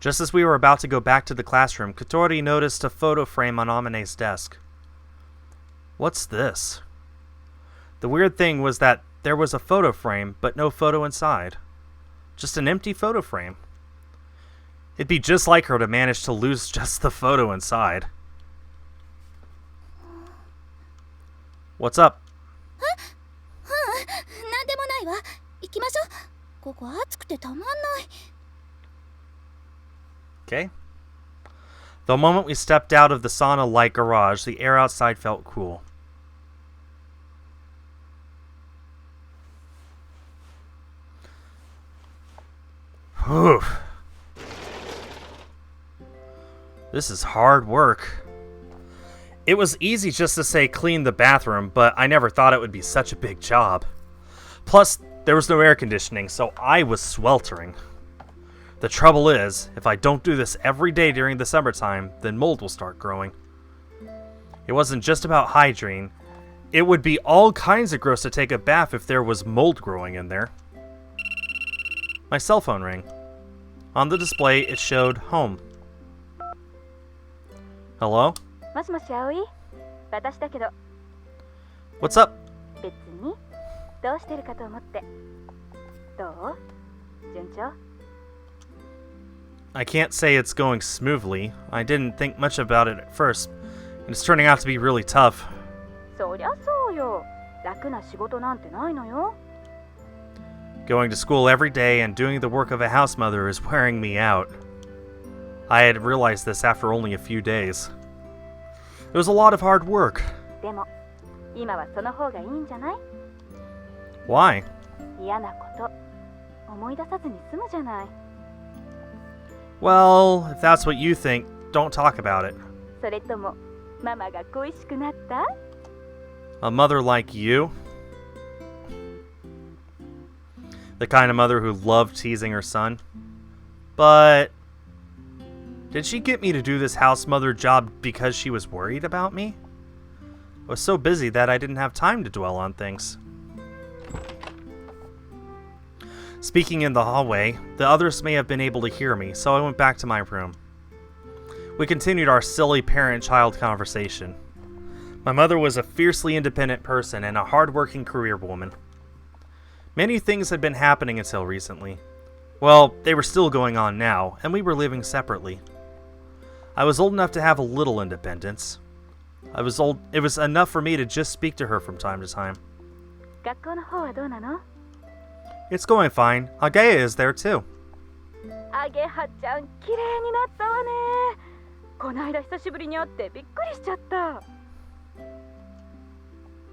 Just as we were about to go back to the classroom, Kotori noticed a photo frame on Amane's desk. What's this? The weird thing was that there was a photo frame, but no photo inside. Just an empty photo frame. It'd be just like her to manage to lose just the photo inside. What's up? なんでもないわ。行きましょう。ここ暑くてたまんない。 Okay. The moment we stepped out of the sauna-like garage, the air outside felt cool. Whew. This is hard work. It was easy just to say clean the bathroom, but I never thought it would be such a big job. Plus, there was no air conditioning, so I was sweltering. The trouble is, if I don't do this every day during the summertime, then mold will start growing. It wasn't just about hygiene. It would be all kinds of gross to take a bath if there was mold growing in there. My cell phone rang. On the display, it showed home. Hello? もしもし葵、私だけど What's up? 別にどうしてるかと思って。どう？順調？ I can't say it's going smoothly. I didn't think much about it at first, and it's turning out to be really tough. そりゃそうよ。楽な仕事なんてないのよ。 Going to school every day and doing the work of a house mother is wearing me out. I had realized this after only a few days. It was a lot of hard work. でも今はその方がいいんじゃない？ Why? 嫌なこと思い出さずに済むじゃない。 Well, if that's what you think, don't talk about it. それともママが恋しくなった？ A mother like you? The kind of mother who loved teasing her son. But did she get me to do this house mother job because she was worried about me? I was so busy that I didn't have time to dwell on things. Speaking in the hallway, the others may have been able to hear me, so I went back to my room. We continued our silly parent-child conversation. My mother was a fiercely independent person and a hard-working career woman. Many things had been happening until recently. Well, they were still going on now, and we were living separately. I was old enough to have a little independence. It was enough for me to just speak to her from time to time. 学校の方はどうなの？ It's going fine. Agaya is there too. あげはちゃん綺麗になったわね。こないだ久しぶりに会ってびっくりしちゃった。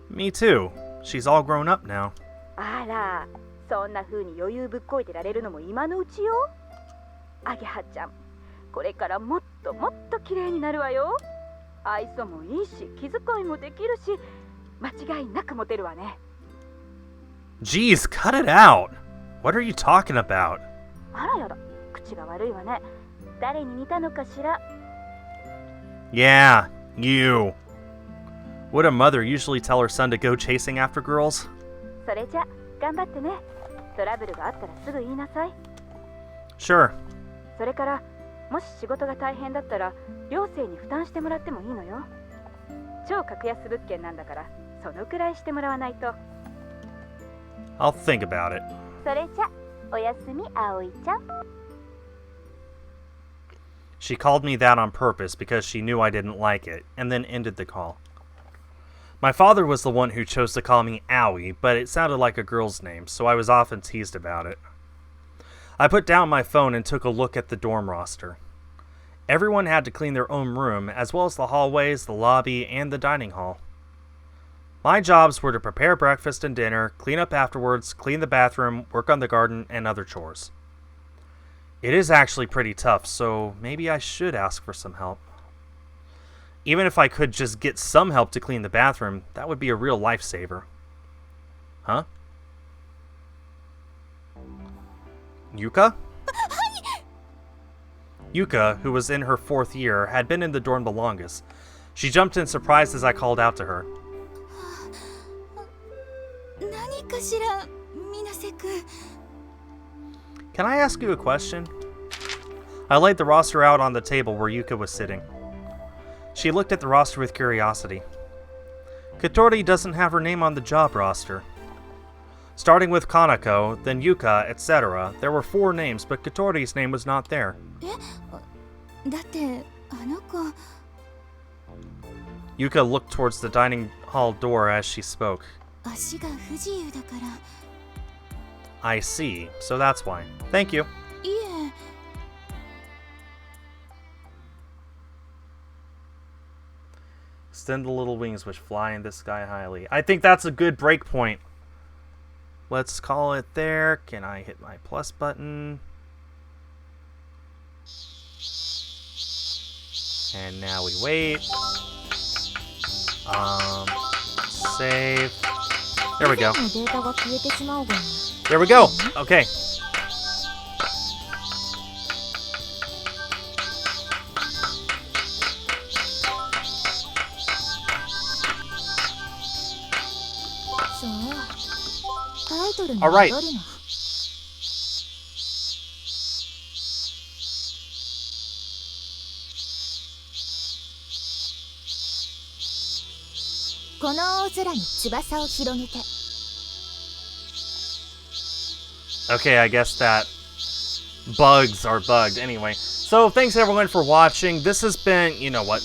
Me too. She's all grown up now. あら、そんな風に余裕ぶっこいてられるのも今のうちよ。あげはちゃん、これからもっともっと綺麗になるわよ。愛想もいいし、気遣いもできるし、間違いなくモテるわね。 Jeez, cut it out! What are you talking about? あらやだ、口が悪いわね。誰に似たのかしら。 Yeah, you. Would a mother usually tell her son to go chasing after girls? それじゃ、頑張ってね。トラブルがあったらすぐ言いなさい。 Sure. それから、もし仕事が大変だったら、寮生に負担してもらってもいいのよ。超格安物件なんだから、そのくらいしてもらわないと。 I'll think about it. それじゃ、おやすみ、葵ちゃん。 She called me that on purpose because she knew I didn't like it, and then ended the call. My father was the one who chose to call me Owie, but it sounded like a girl's name, so I was often teased about it. I put down my phone and took a look at the dorm roster. Everyone had to clean their own room, as well as the hallways, the lobby, and the dining hall. My jobs were to prepare breakfast and dinner, clean up afterwards, clean the bathroom, work on the garden, and other chores. It is actually pretty tough, so maybe I should ask for some help. Even if I could just get some help to clean the bathroom, that would be a real lifesaver. Huh? Yuka? Yuka, who was in her 4th year, had been in the dorm the longest. She jumped in surprise as I called out to her. 何かしら、水瀬くん。 Can I ask you a question? I laid the roster out on the table where Yuka was sitting. She looked at the roster with curiosity. Katori doesn't have her name on the job roster. Starting with Kanako, then Yuka, etc., there were 4 names, but Katori's name was not there. だってあの子。 Yuka looked towards the dining hall door as she spoke. 足が不自由だから。 I see, so that's why. Thank you. いえ。 Extend the little wings which fly in the sky highly. I think that's a good break point. Let's call it there. Can I hit my plus button? And now we wait. Save. There we go. データが消えてしまうが。 There we go. Okay. そう。タイトルに All right. 戻るの。この青空に翼を広げて。 Okay, I guess that bugs are bugged anyway. So thanks everyone for watching. This has been, you know what?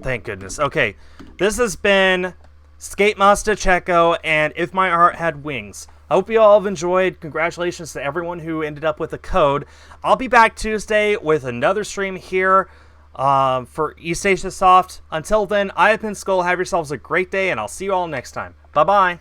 Thank goodness. Okay, this has been Skatemasta Tcheco and If My Heart Had Wings. I hope you all have enjoyed. Congratulations to everyone who ended up with a code. I'll be back Tuesday with another stream here for East Asia Soft. Until then, I have been Skul. Have yourselves a great day, and I'll see you all next time. Bye-bye.